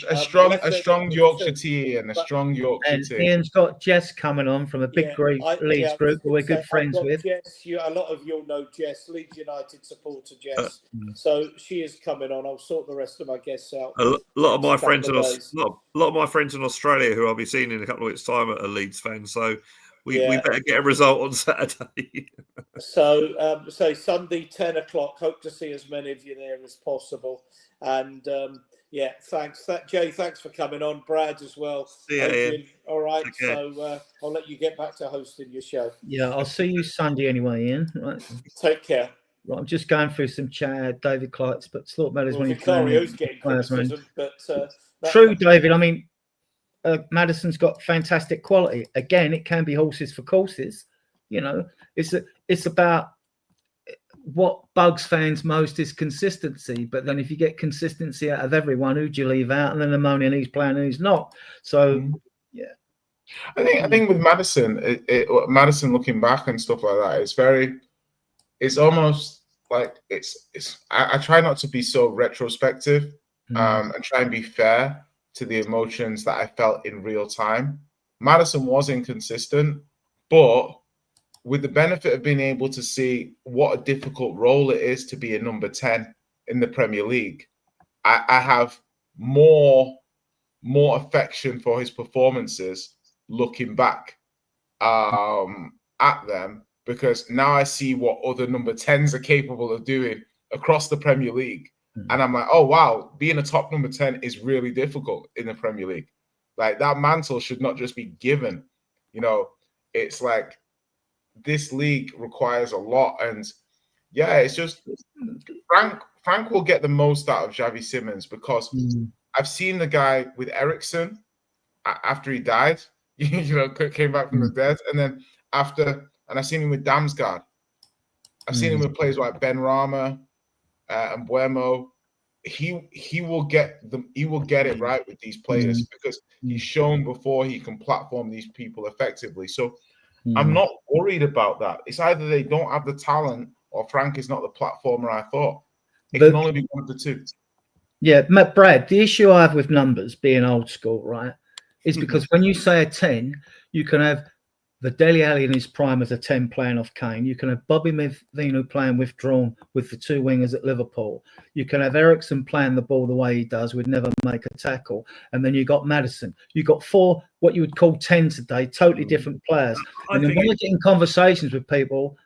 A strong Yorkshire tea and a strong Yorkshire tea. Ian's got Jess coming on from a big Leeds group that we're good friends with. Jess, a lot of you'll know Jess, Leeds United supporter Jess. So she is coming on. I'll sort the rest of my guests out. A lot of my friends in Australia who I'll be seeing in a couple of weeks' time are Leeds fans. So. We better get a result on Saturday. So Sunday, 10 o'clock. Hope to see as many of you there as possible. And thanks. Jay, thanks for coming on. Brad as well. See you, Ian. All right. So I'll let you get back to hosting your show. Yeah, I'll see you Sunday anyway, Ian. Right. Take care. Right, I'm just going through some chat. David Kleitz, but Slaughter Meadows when Vicario's getting criticism, but true, David. I mean, Maddison's got fantastic quality. Again, it can be horses for courses. You know, it's about what bugs fans most is consistency. But then if you get consistency out of everyone, who do you leave out? And then the moaning he's playing and he's not. So, yeah. I think with Maddison, Maddison looking back and stuff like that, it's almost like I try not to be so retrospective and try and be fair to the emotions that I felt in real time. Maddison was inconsistent, but with the benefit of being able to see what a difficult role it is to be a number 10 in the Premier League, I have more affection for his performances looking back at them, because now I see what other number 10s are capable of doing across the Premier League. And I'm like, oh, wow, being a top number 10 is really difficult in the Premier League. Like, that mantle should not just be given. You know, it's like this league requires a lot. And Yeah, it's just Frank will get the most out of Xavi Simons because I've seen the guy with Ericsson after he died, came back from the dead, and then I've seen him with Damsgaard. I've seen him with players like Ben Rama and Buemo. He will get it right with these players because he's shown before he can platform these people effectively. So I'm not worried about that. It's either they don't have the talent or Frank is not the platformer I thought. It can only be one of the two. Yeah, Brad, the issue I have with numbers being old school, right, is because when you say a 10, you can have the Dele Alli in his prime as a 10 playing off Kane. You can have Bobby Firmino playing withdrawn with the two wingers at Liverpool. You can have Ericsson playing the ball the way he does, would never make a tackle. And then you got Maddison. You got four, what you would call 10 today, totally different players. And then when I get in conversations with people,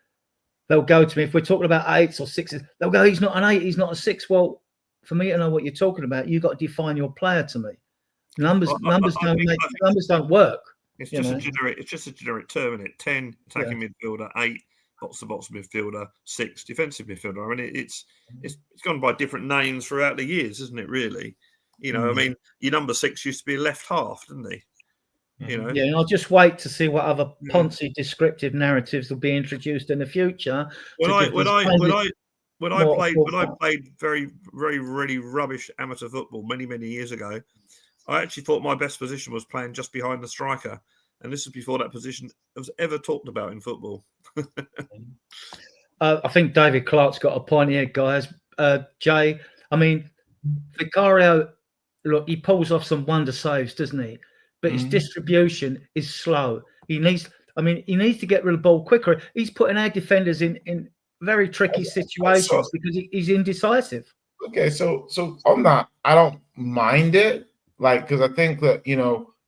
they'll go to me, if we're talking about 8s or 6s, they'll go, he's not an 8, he's not a 6. Well, for me to know what you're talking about, you've got to define your player to me. Numbers don't work. It's just a generic term, isn't it? 10 attacking midfielder, 8 box-to-box midfielder, 6 defensive midfielder. I mean, it's gone by different names throughout the years, isn't it? Really, I mean, your number 6 used to be left half, didn't he? Yeah, and I'll just wait to see what other Ponzi descriptive narratives will be introduced in the future. When I played very, very, really rubbish amateur football many years ago, I actually thought my best position was playing just behind the striker, and this is before that position was ever talked about in football. I think David Clark's got a point here, guys. Jay, I mean, Vicario, look, he pulls off some wonder saves, doesn't he? But his distribution is slow. He needs to get rid of the ball quicker. He's putting our defenders in very tricky situations because he's indecisive. Okay, so on that, I don't mind it. Because I think that,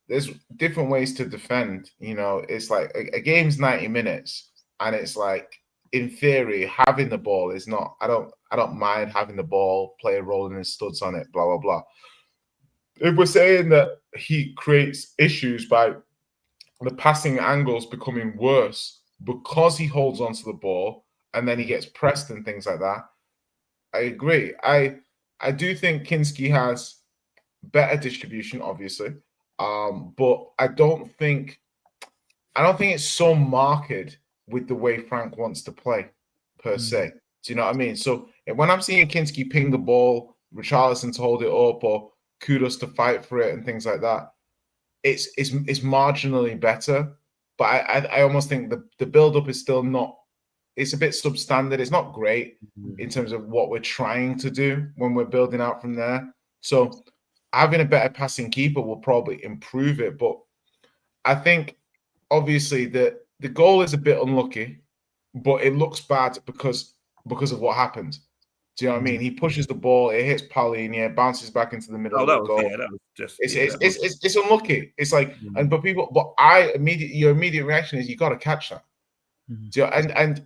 there's different ways to defend. It's like a game's 90 minutes, and it's like, in theory, having the ball is not. I don't mind having the ball, player rolling his studs on it, blah blah blah. If we're saying that he creates issues by the passing angles becoming worse because he holds onto the ball and then he gets pressed and things like that, I agree. I do think Kinski has better distribution, obviously, but I don't think it's so marked with the way Frank wants to play per se. Do you know what I mean? So when I'm seeing Kinski ping the ball, Richarlison to hold it up, or Kudos to fight for it and things like that, it's marginally better. But I almost think the build up is still not. It's a bit substandard. It's not great in terms of what we're trying to do when we're building out from there. So having a better passing keeper will probably improve it. But I think, obviously, the goal is a bit unlucky, but it looks bad because of what happened. Do you know what I mean? He pushes the ball, it hits Paulinho, bounces back into the middle of the goal. Yeah, that was just. It's unlucky. It's like, your immediate reaction is you got to catch that. Do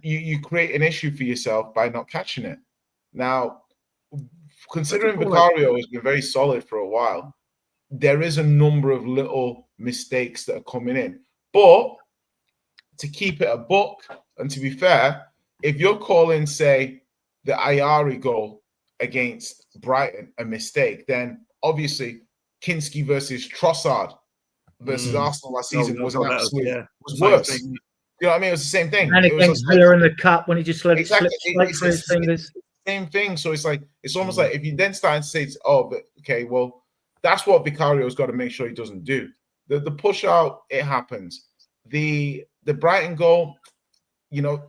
you, you create an issue for yourself by not catching it. Now, considering Vicario has been very solid for a while, there is a number of little mistakes that are coming in. But to keep it a buck, and to be fair, if you're calling, say, the Ayari goal against Brighton a mistake, then obviously Kinski versus Trossard versus Arsenal last season was worse. You know what I mean? It was the same thing. And against Villa in the cup when he just let it slip straight through his fingers. Same thing. So it's almost like if you then start to say, okay, well, that's what Vicario's got to make sure he doesn't do. The push out, it happens. The Brighton goal,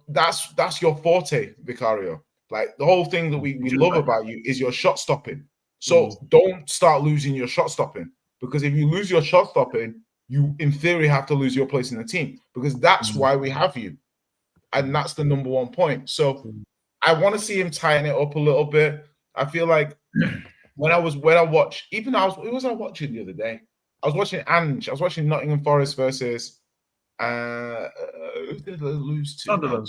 that's your forte, Vicario. Like, the whole thing that we love about you is your shot stopping. So don't start losing your shot stopping, because if you lose your shot stopping, you in theory have to lose your place in the team, because that's why we have you. And that's the number one point. So I want to see him tying it up a little bit. I feel like when I watched who was I watching the other day? I was watching Ange. I was watching Nottingham Forest versus who did they lose to?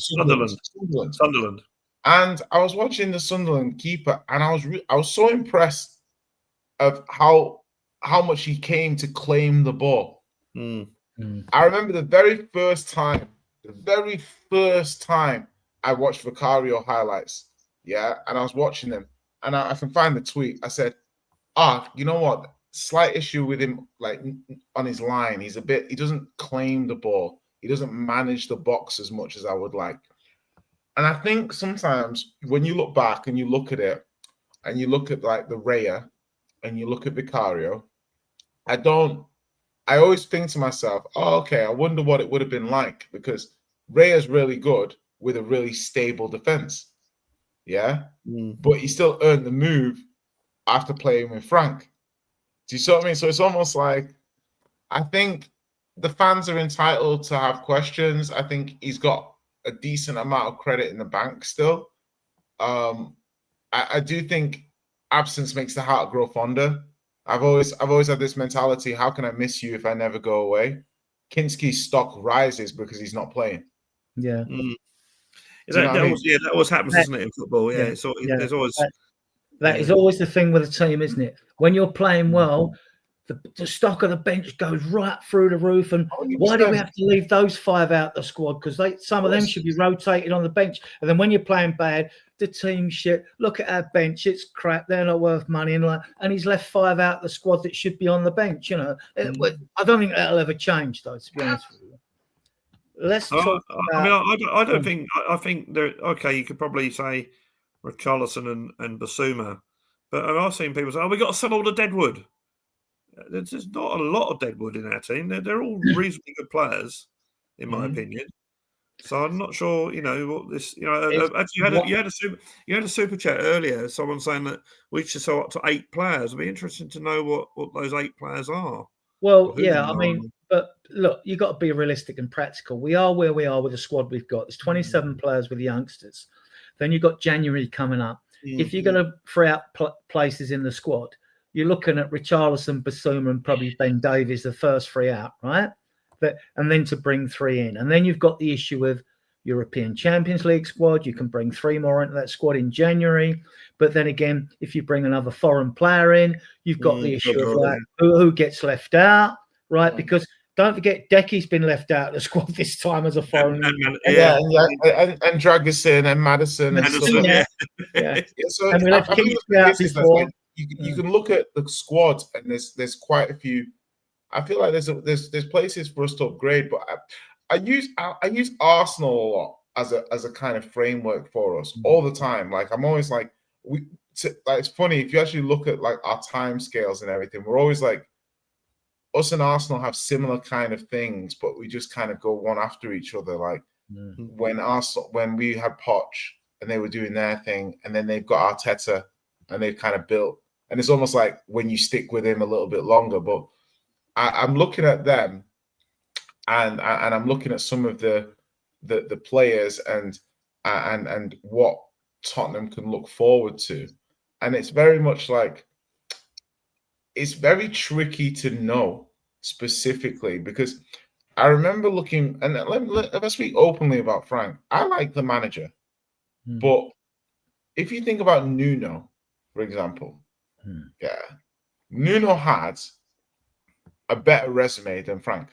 Sunderland. And I was watching the Sunderland keeper, and I was so impressed of how much he came to claim the ball. I remember the very first time I watched Vicario highlights, yeah, and I was watching them, and I can find the tweet. I said, you know what? Slight issue with him, like on his line. He doesn't claim the ball. He doesn't manage the box as much as I would like. And I think sometimes when you look back and you look at it, and you look at like the Raya, and you look at Vicario, I always think to myself, oh, okay, I wonder what it would have been like, because Raya's really good with a really stable defense. Yeah. But he still earned the move after playing with Frank. Do you see what I mean? So it's almost like, I think the fans are entitled to have questions. I think he's got a decent amount of credit in the bank still. I do think absence makes the heart grow fonder. I've always had this mentality: how can I miss you if I never go away? Kinski's stock rises because he's not playing. Yeah. That always happens, doesn't it, in football? Yeah, there's always that is always the thing with a team, isn't it? When you're playing well, the stock of the bench goes right through the roof. And 100%. why do we have to leave those 5 out the squad? Because some of them should be rotated on the bench. And then when you're playing bad, the team shit. Look at our bench; it's crap. They're not worth money, and he's left 5 out the squad that should be on the bench. I don't think that'll ever change, though. To be honest with you, let's talk. I think there. Okay, you could probably say Richarlison and Basuma, but I've seen people say, "Oh, we got to sell all the deadwood." There's not a lot of deadwood in our team. They're all reasonably good players, in my opinion. So I'm not sure, what this. Actually, you had a super chat earlier. Someone saying that we should sell up to 8 players. It'd be interesting to know what those 8 players are. Well, yeah, but look, you've got to be realistic and practical. We are where we are with the squad we've got. There's 27 players with the youngsters. Then you've got January coming up. If you're going to free out places in the squad, you're looking at Richarlison, Basuma, and probably Ben Davies, the first 3 out, right? And then to bring 3 in. And then you've got the issue of European Champions League squad. You can bring 3 more into that squad in January. But then again, if you bring another foreign player in, you've got the issue of who gets left out, right? Because don't forget, Decky's been left out of the squad this time as a foreign. And Dragusin and Madison and stuff. Yeah. So and we left Kingsbury out before. You can look at the squad, and there's quite a few. I feel like there's places for us to upgrade, but I use Arsenal a lot as a kind of framework for us all the time. Like I'm always like it's funny if you actually look at like our time scales and everything. We're always like us and Arsenal have similar kind of things, but we just kind of go one after each other. Like when we had Poch and they were doing their thing, and then they've got Arteta and they've kind of built, and it's almost like when you stick with him a little bit longer. But I'm looking at them, and I'm looking at some of the players and what Tottenham can look forward to, and it's very much like it's very tricky to know specifically, because I remember looking, and let's speak openly about Frank. I like the manager, but if you think about Nuno, for example, Nuno had a better resume than Frank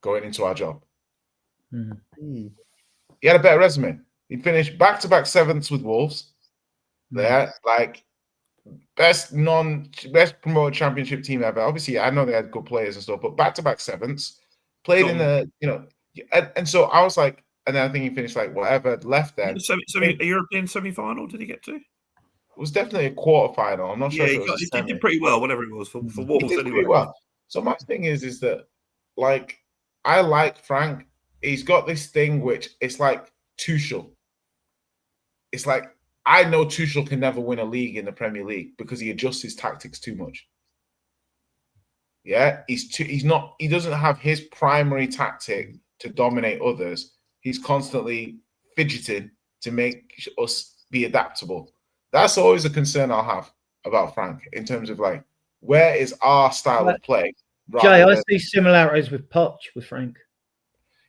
going into our job. He had a better resume. He finished back-to-back 7th with Wolves. They're like best promoted championship team ever. Obviously, I know they had good players and stuff, but back-to-back 7ths, played in the, and so I was like, and then I think he finished like whatever, left then. A European semi-final, did he get to? It was definitely a quarter-final. I'm not sure if it was he did pretty well, whatever it was, for Wolves anyway. Pretty well. So my thing is that, like, I like Frank. He's got this thing which it's like Tuchel. It's like, I know Tuchel can never win a league in the Premier League because he adjusts his tactics too much. Yeah, he doesn't have his primary tactic to dominate others. He's constantly fidgeting to make us be adaptable. That's always a concern I'll have about Frank in terms of like, where is our style of play? Jay, I see similarities with Poch, with Frank.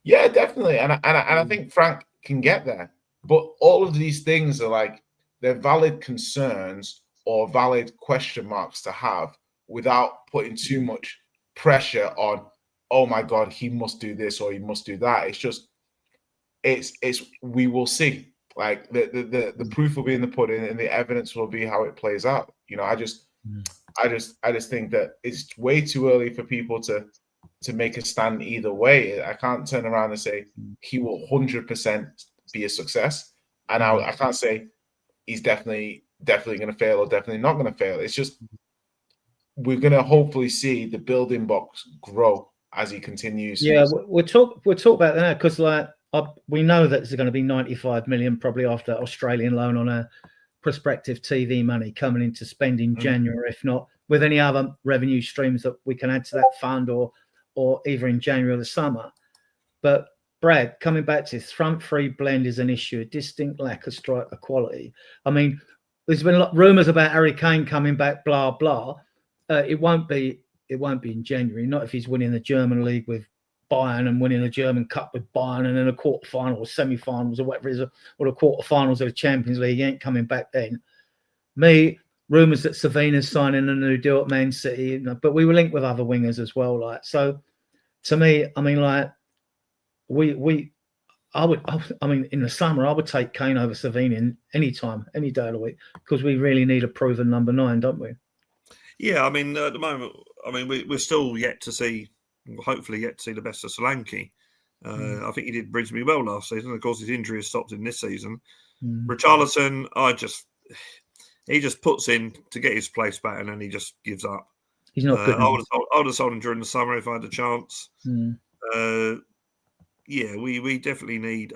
Yeah, definitely. And I think Frank can get there. But all of these things are like, they're valid concerns or valid question marks to have without putting too much pressure on, oh my God, he must do this or he must do that. It's just, we will see. Like the proof will be in the pudding, and the evidence will be how it plays out. You know, I just think that it's way too early for people to make a stand either way. I can't turn around and say he will 100% be a success, and I can't say he's definitely going to fail or definitely not going to fail. It's just we're going to hopefully see the building blocks grow as he continues. Yeah, we'll talk about that now, because we know that there's going to be 95 million probably after Australian loan on a prospective TV money coming in to spend in January, if not with any other revenue streams that we can add to that fund, or either in January or the summer. But Brad, coming back to this, front three blend is an issue, a distinct lack of striker quality. I mean, there's been a lot rumours about Harry Kane coming back, blah blah. It won't be in January, not if he's winning the German league with Bayern and winning the German Cup with Bayern, and then a quarterfinal or semi-finals or whatever it is, or the quarterfinals of the Champions League. He ain't coming back then. Rumours that Savina's signing a new deal at Man City, you know, but we were linked with other wingers as well. Like, so to me, I mean, like I mean, in the summer, I would take Kane over Savina any time, any day of the week, because we really need a proven number 9, don't we? Yeah, I mean, at the moment, I mean, we're still yet to see, hopefully yet to see the best of Solanke. I think he did reasonably well last season. Of course, his injury has stopped him this season. Richarlison, he just puts in to get his place back, and then he just gives up. He's not good. I would have sold him during the summer if I had a chance. Yeah, we definitely need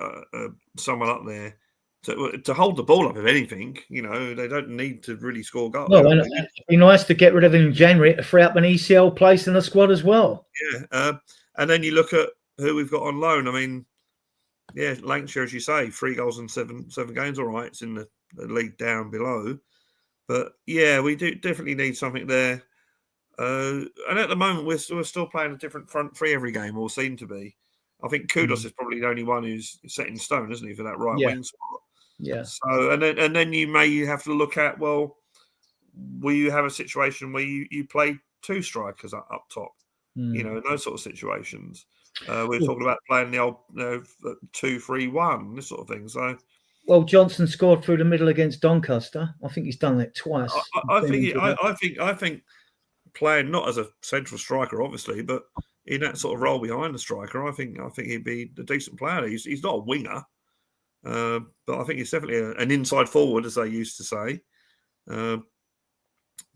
someone up there to hold the ball up, if anything. You know, they don't need to really score goals. Well, it'd be nice to get rid of him in January to free up an ECL place in the squad as well. Yeah, and then you look at who we've got on loan. I mean, yeah, Lancashire, as you say, 3 goals in seven games. All right, it's in the league down below, but yeah, we do definitely need something there. And at the moment, we're still playing a different front three every game, or seem to be. I think Kudos is probably the only one who's set in stone, isn't he, for that right wing spot? Yeah. So and then you may have to look at, well, will you have a situation where you play 2 strikers up top? You know, in those sort of situations. We're talking about playing the old 2-3-1, this sort of thing. So, well, Johnson scored through the middle against Doncaster. I think he's done that twice. I think playing not as a central striker, obviously, but in that sort of role behind the striker, I think he'd be a decent player. He's not a winger, but I think he's definitely an inside forward, as they used to say.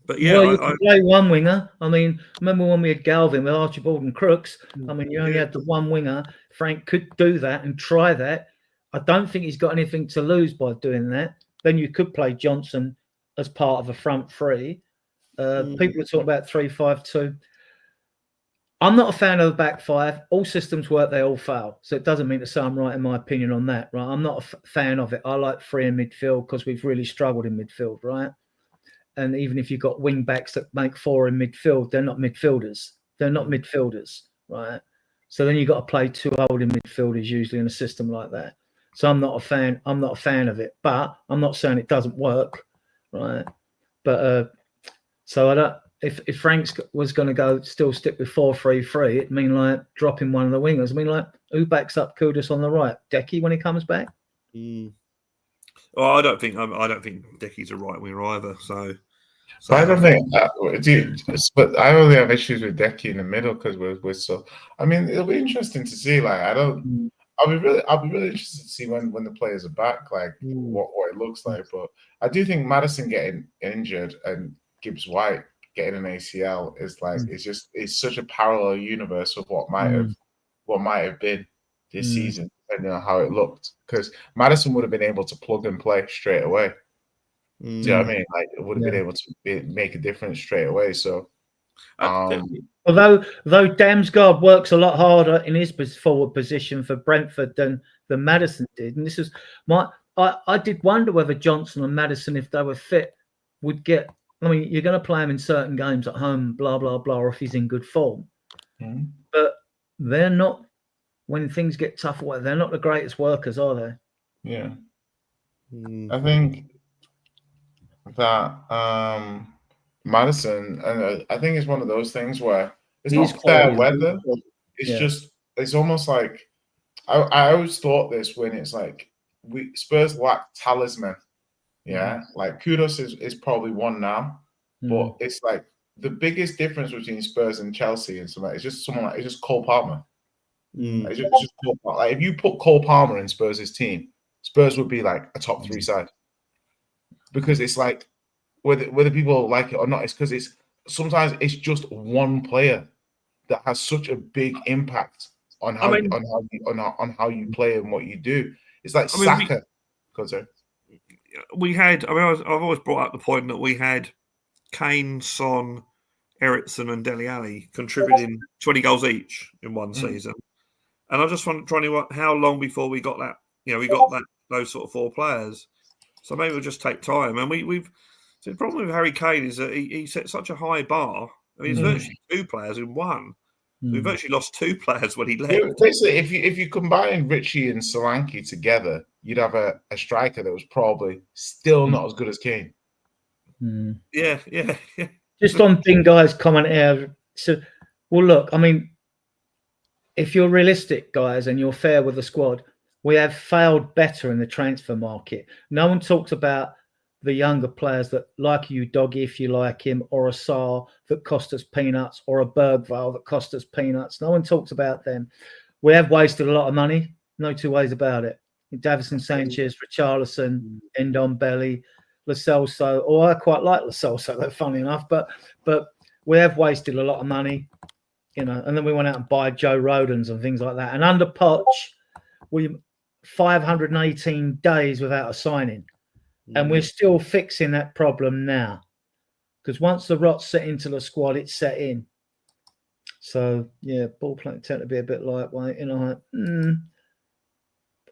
But yeah, well, you can play one winger. I mean, remember when we had Galvin with Archibald and Crooks? I mean, you only had the one winger. Frank could do that and try that. I don't think he's got anything to lose by doing that. Then you could play Johnson as part of a front three. People are talking about 3-5-2. I'm not a fan of the back five. All systems work, they all fail. So it doesn't mean to say I'm right in my opinion on that, right? I'm not a fan of it. I like 3 in midfield because we've really struggled in midfield, right? And even if you've got wing backs that make 4 in midfield, they're not midfielders. They're not midfielders, right? So then you've got to play 2 holding midfielders usually in a system like that. So I'm not a fan. I'm not a fan of it, but I'm not saying it doesn't work, right? But so I don't. If Franks was going to still stick with 4-3-3, it'd mean like dropping one of the wingers. I mean, like, who backs up Kudus on the right? Decky when he comes back? Well, I don't think Decky's a right winger either. So I don't think. But I only have issues with Decky in the middle because we're so. I mean, it'll be interesting to see. Like, I'll be really interested to see when the players are back, like what it looks like. But I do think Maddison getting injured and Gibbs White getting an ACL is like it's such a parallel universe of what might have been this season, depending on how it looked. Because Maddison would have been able to plug and play straight away. Do you know what I mean? Like, it would have been able to make a difference straight away. So, although Damsgaard works a lot harder in his forward position for Brentford than Maddison did, and this is I did wonder whether Johnson and Maddison, if they were fit, would get. I mean, you're going to play him in certain games at home, blah, blah, blah, or if he's in good form. But they're not, when things get tough, they're not the greatest workers, are they? Yeah. I think that Maddison, and I think it's one of those things where it's not fair weather. It's just, it's almost like, I always thought this when it's like, Spurs lack talisman. Yeah, like Kudos is probably one now, but it's like the biggest difference between Spurs and Chelsea and something. It's just someone like it's just Cole Palmer. Like, it's just Cole Palmer. Like if you put Cole Palmer in Spurs' team, Spurs would be like a top 3 side because it's like whether people like it or not, it's because it's sometimes it's just one player that has such a big impact on how on how you play and what you do. It's like Saka. We had. I mean, I've always brought up the point that we had Kane, Son, Ericsson, and Dele Alli contributing 20 goals each in one season, and I just want trying to how long before we got that. We got those sort of 4 players. So maybe we'll just take time. And we've. So the problem with Harry Kane is that he set such a high bar. I mean, it's virtually 2 players in one. We virtually lost 2 players when he left. Yeah, basically, if you combine Richie and Solanke together, you'd have a striker that was probably still not as good as Kane. Yeah. Just on Bingai's comment here. So, well, look, I mean, if you're realistic, guys, and you're fair with the squad, we have failed better in the transfer market. No one talks about the younger players that like you, Doggy, if you like him, or a Sarr that cost us peanuts, or a Bergvall that cost us peanuts. No one talks about them. We have wasted a lot of money. No 2 ways about it. Davison Sanchez, Richarlison, Ndombele, Lo Celso. Oh, I quite like Lo Celso, though, funny enough. But we have wasted a lot of money, and then we went out and buy Joe Rodens and things like that. And under Poch, we 518 days without a signing. And we're still fixing that problem now. Because once the rot's set into the squad, it's set in. So, yeah, ball playing tend to be a bit lightweight.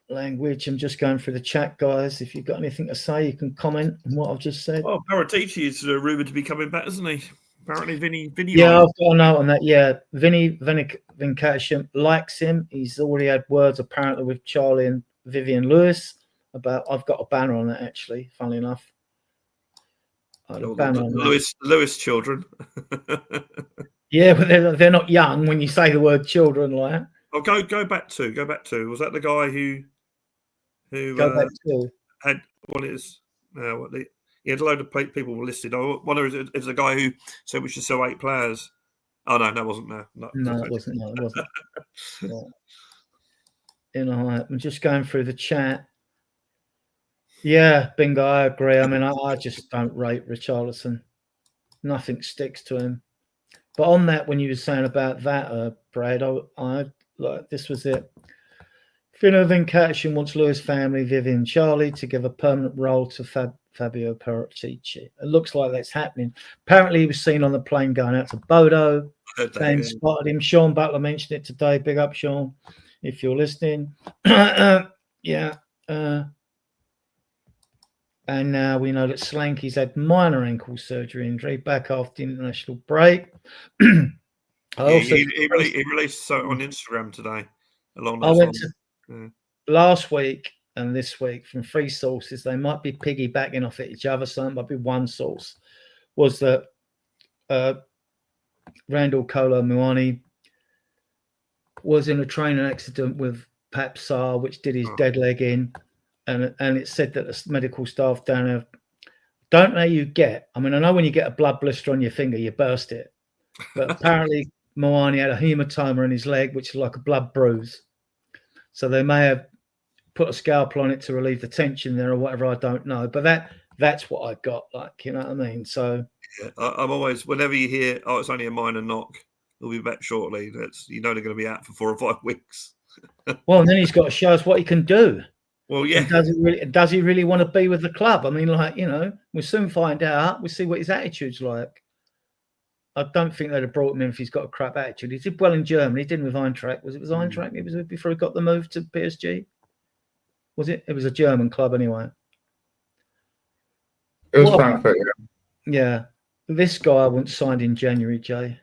Language. I'm just going through the chat, guys. If you've got anything to say, you can comment on what I've just said. Oh, Paratici is rumoured to be coming back, isn't he? Apparently, Vinny. Yeah, I've got a note on that. Yeah, Vinny Venkatesham likes him. He's already had words, apparently, with Charlie and Vivian Lewis. I've got a banner on it, actually, funnily enough. Lewis children. Yeah, but they're not young when you say the word children like that. Oh, go back to. Was that the guy who go back to had he had a load of people were listed. I wonder if it's the guy who said we should sell 8 players. Oh no, that wasn't there. No, it wasn't. No, it wasn't. Yeah. I'm just going through the chat. Yeah, bingo, I agree. I mean, I just don't rate Richarlison. Nothing sticks to him. But on that, when you were saying about that, Brad, I like this was it. Vinny Venkatesham wants Lewis family, Vivian, Charlie to give a permanent role to Fabio Paratici. It looks like that's happening. Apparently, he was seen on the plane going out to Bodo. They spotted him. Sean Butler mentioned it today. Big up, Sean, if you're listening. Yeah. And now we know that Slanky's had minor ankle surgery injury back after the international break. He released something on Instagram today along those lines. Last week and this week from 3 sources. They might be piggybacking off each other. So it might be one source. Was that Randall Kolo Muani was in a training accident with Pap Sarr, which did his dead leg in. And it said that the medical staff down there don't know you get. I mean, I know when you get a blood blister on your finger, you burst it. But apparently, Moani had a hematoma in his leg, which is like a blood bruise. So they may have put a scalpel on it to relieve the tension there or whatever. I don't know. But that's what I got. Like, you know what I mean? So yeah, I'm always, whenever you hear, oh, it's only a minor knock, he'll be back shortly. They're going to be out for 4 or 5 weeks. Well, and then he's got to show us what he can do. Well, yeah. Does he really want to be with the club? I mean, like, we'll soon find out. We'll see what his attitude's like. I don't think they'd have brought him in if he's got a crap attitude. He did well in Germany. He did with Eintracht. Was it Eintracht he was with before he got the move to PSG? Was it? It was a German club anyway. It was Frankfurt, yeah. This guy once signed in January, Jay.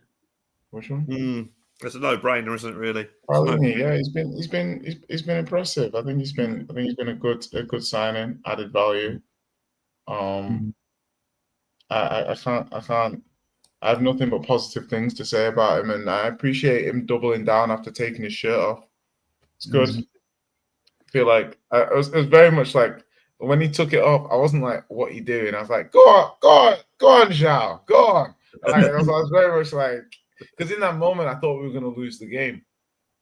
Which one? It's a no-brainer, isn't it? Really? Yeah, he's been impressive. I think he's been a good signing, added value. I have nothing but positive things to say about him, and I appreciate him doubling down after taking his shirt off. It's good. feel like it was very much like when he took it off, I wasn't like, what are you doing? I was like, go on, Zhao, go on. Like, I was very much like, because in that moment, I thought we were going to lose the game.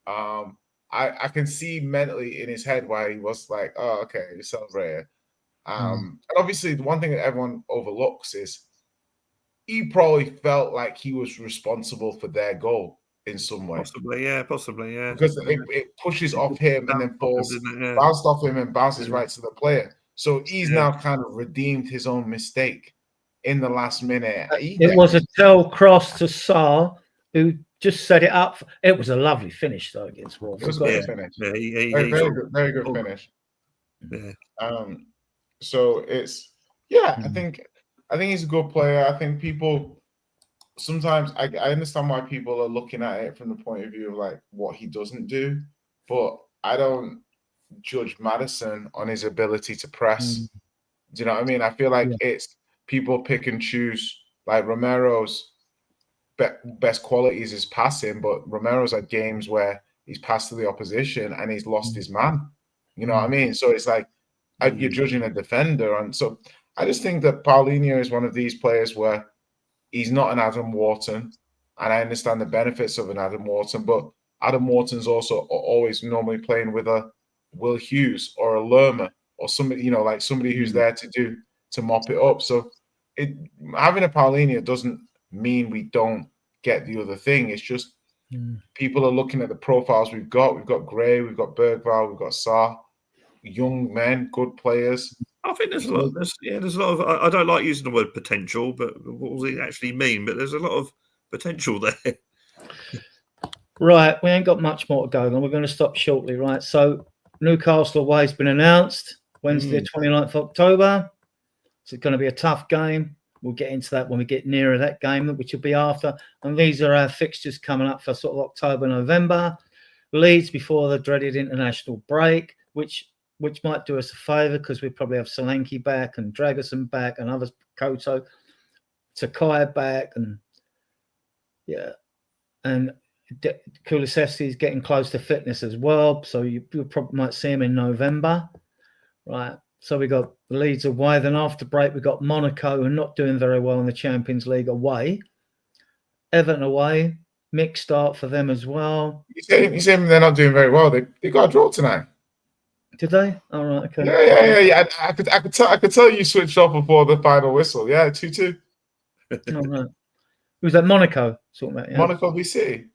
I can see mentally in his head why he was like, oh, okay, you celebrated. And obviously, the one thing that everyone overlooks is he probably felt like he was responsible for their goal in some way. Possibly, yeah. Because it pushes off him and then falls, bounced off him and bounces right to the player. So he's now kind of redeemed his own mistake in the last minute. It was a tail cross to Sarr, who just set it up. It was a lovely finish, though, against Wolves. It was a good finish. Very good finish. Yeah. So it's I think he's a good player. I think people sometimes I understand why people are looking at it from the point of view of like what he doesn't do, but I don't judge Maddison on his ability to press. Do you know what I mean? I feel like it's people pick and choose. Like Romero's best qualities is passing, but Romero's had games where he's passed to the opposition and he's lost his man. You know what I mean? So it's like you're judging a defender, and so I just think that Paulinho is one of these players where he's not an Adam Wharton, and I understand the benefits of an Adam Wharton, but Adam Wharton's also always normally playing with a Will Hughes or a Lerma or somebody, like somebody who's there to mop it up. So having a Paulinho doesn't mean we don't get the other thing. It's just people are looking at the profiles we've got. We've got Gray, we've got Bergvall, we've got Sarr, young men, good players. I think there's a lot. There's a lot of. I don't like using the word potential, but what does it actually mean? But there's a lot of potential there. Right, we ain't got much more to go on. We're going to stop shortly, right? So Newcastle away's been announced Wednesday, 29th of October. So it's going to be a tough game. We'll get into that when we get nearer that game, which will be after. And these are our fixtures coming up for sort of October, November. Leeds before the dreaded international break, which might do us a favour because we probably have Solanke back and Dragerson back and others, Koto, Sakai back, and and Kulusevski is getting close to fitness as well. So you probably might see him in November, right? So we got Leeds away. Then after break, we got Monaco, who are not doing very well in the Champions League, away. Everton away, mixed start for them as well. You saying they're not doing very well? They got a draw tonight. Did they? All right, okay. Yeah. I could tell you switched off before the final whistle. Yeah, 2-2. All right. Who's that? Monaco? About, yeah. Monaco BC.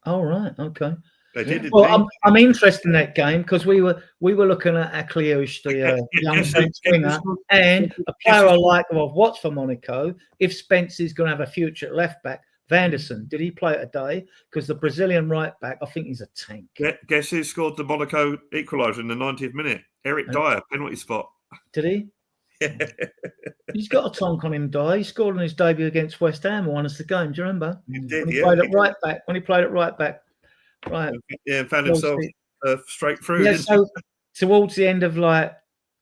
All right, okay. They did. Well, I'm interested in that game because we were looking at Akliouche, the young French winger, and a player I like who I've watched for Monaco. If Spence is going to have a future at left back, Vanderson, did he play it today? Because the Brazilian right back, I think he's a tank. Guess who scored the Monaco equaliser in the 90th minute? Eric Dyer, penalty spot. Did he? He's got a tonk on him, Dyer. He scored on his debut against West Ham and won us the game. Do you remember? He did, when he played at right back. When he played at right back. Right. Yeah, found himself straight through. Yeah, so towards the end of like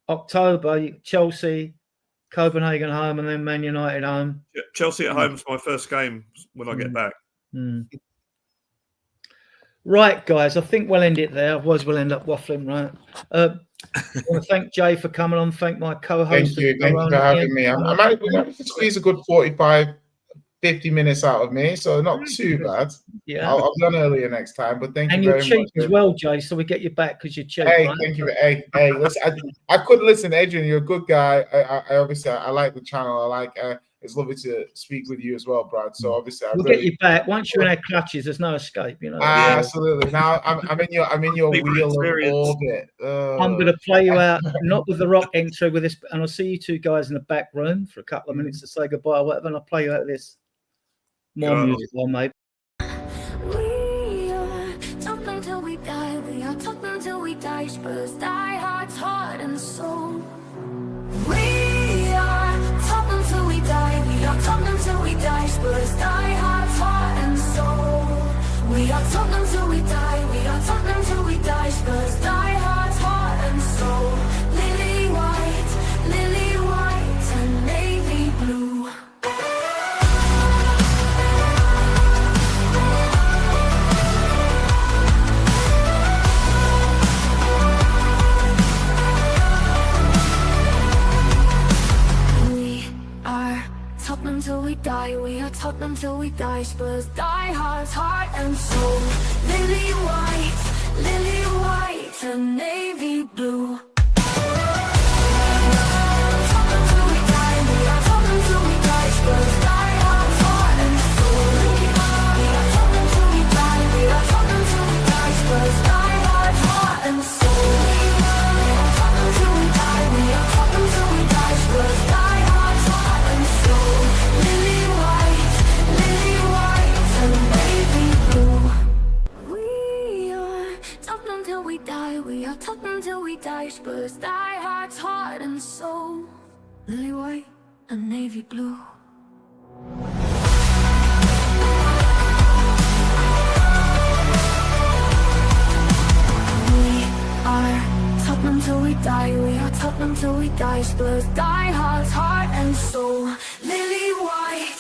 October, Chelsea, Copenhagen home, and then Man United home. Chelsea at home is my first game when I get back. Right, guys, I think we'll end it there. Otherwise, we'll end up waffling, right? I want to thank Jay for coming on. Thank my co-host. Thank you for having me. I might squeeze a good 45, 50 minutes out of me, so not too bad. Yeah, I'll be on earlier next time, but thank you very much. And you're cheap as well, Jay, so we get you back because you're cheap. Hey, right? thank you. Hey, listen, I could listen, Adrian. You're a good guy. I obviously I like the channel. I like. It's lovely to speak with you as well, Brad. So obviously, we'll get you back once you're in our clutches. There's no escape, you know. Absolutely. Now I'm in your wheel of orbit. I'm going to play you out, not with the rock intro, with this, and I'll see you two guys in the back room for a couple of minutes to say goodbye or whatever, and I'll play you out this. More music, maybe. We are tough till we die. We are tough until we die. Spurs die hard, heart and soul. We are tough until we die. We are tough until we die. Spurs die hard and soul. We are tough until we die. We are tough until we die. Spurs die hard and soul. Lily white and navy blue. Tottenham till we die. Spurs die hard, heart and soul. Lily white and navy blue. Tottenham till we die. We are Tottenham till we die. Spurs die hard, heart and soul. We are Tottenham till we die. We are Tottenham till we die. Spurs die hard, heart and soul. We are Tottenham till we die. We are Tottenham till we die. Spurs die hard, heart and soul. Lily white and navy blue. We are Tottenham till we die. We are Tottenham till we die. Spurs die hard, heart and soul. Lily white and navy blue. We are Tottenham till we die. We are Tottenham till we die. Spurs die hard, heart and soul. Lily white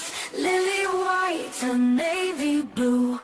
and navy blue.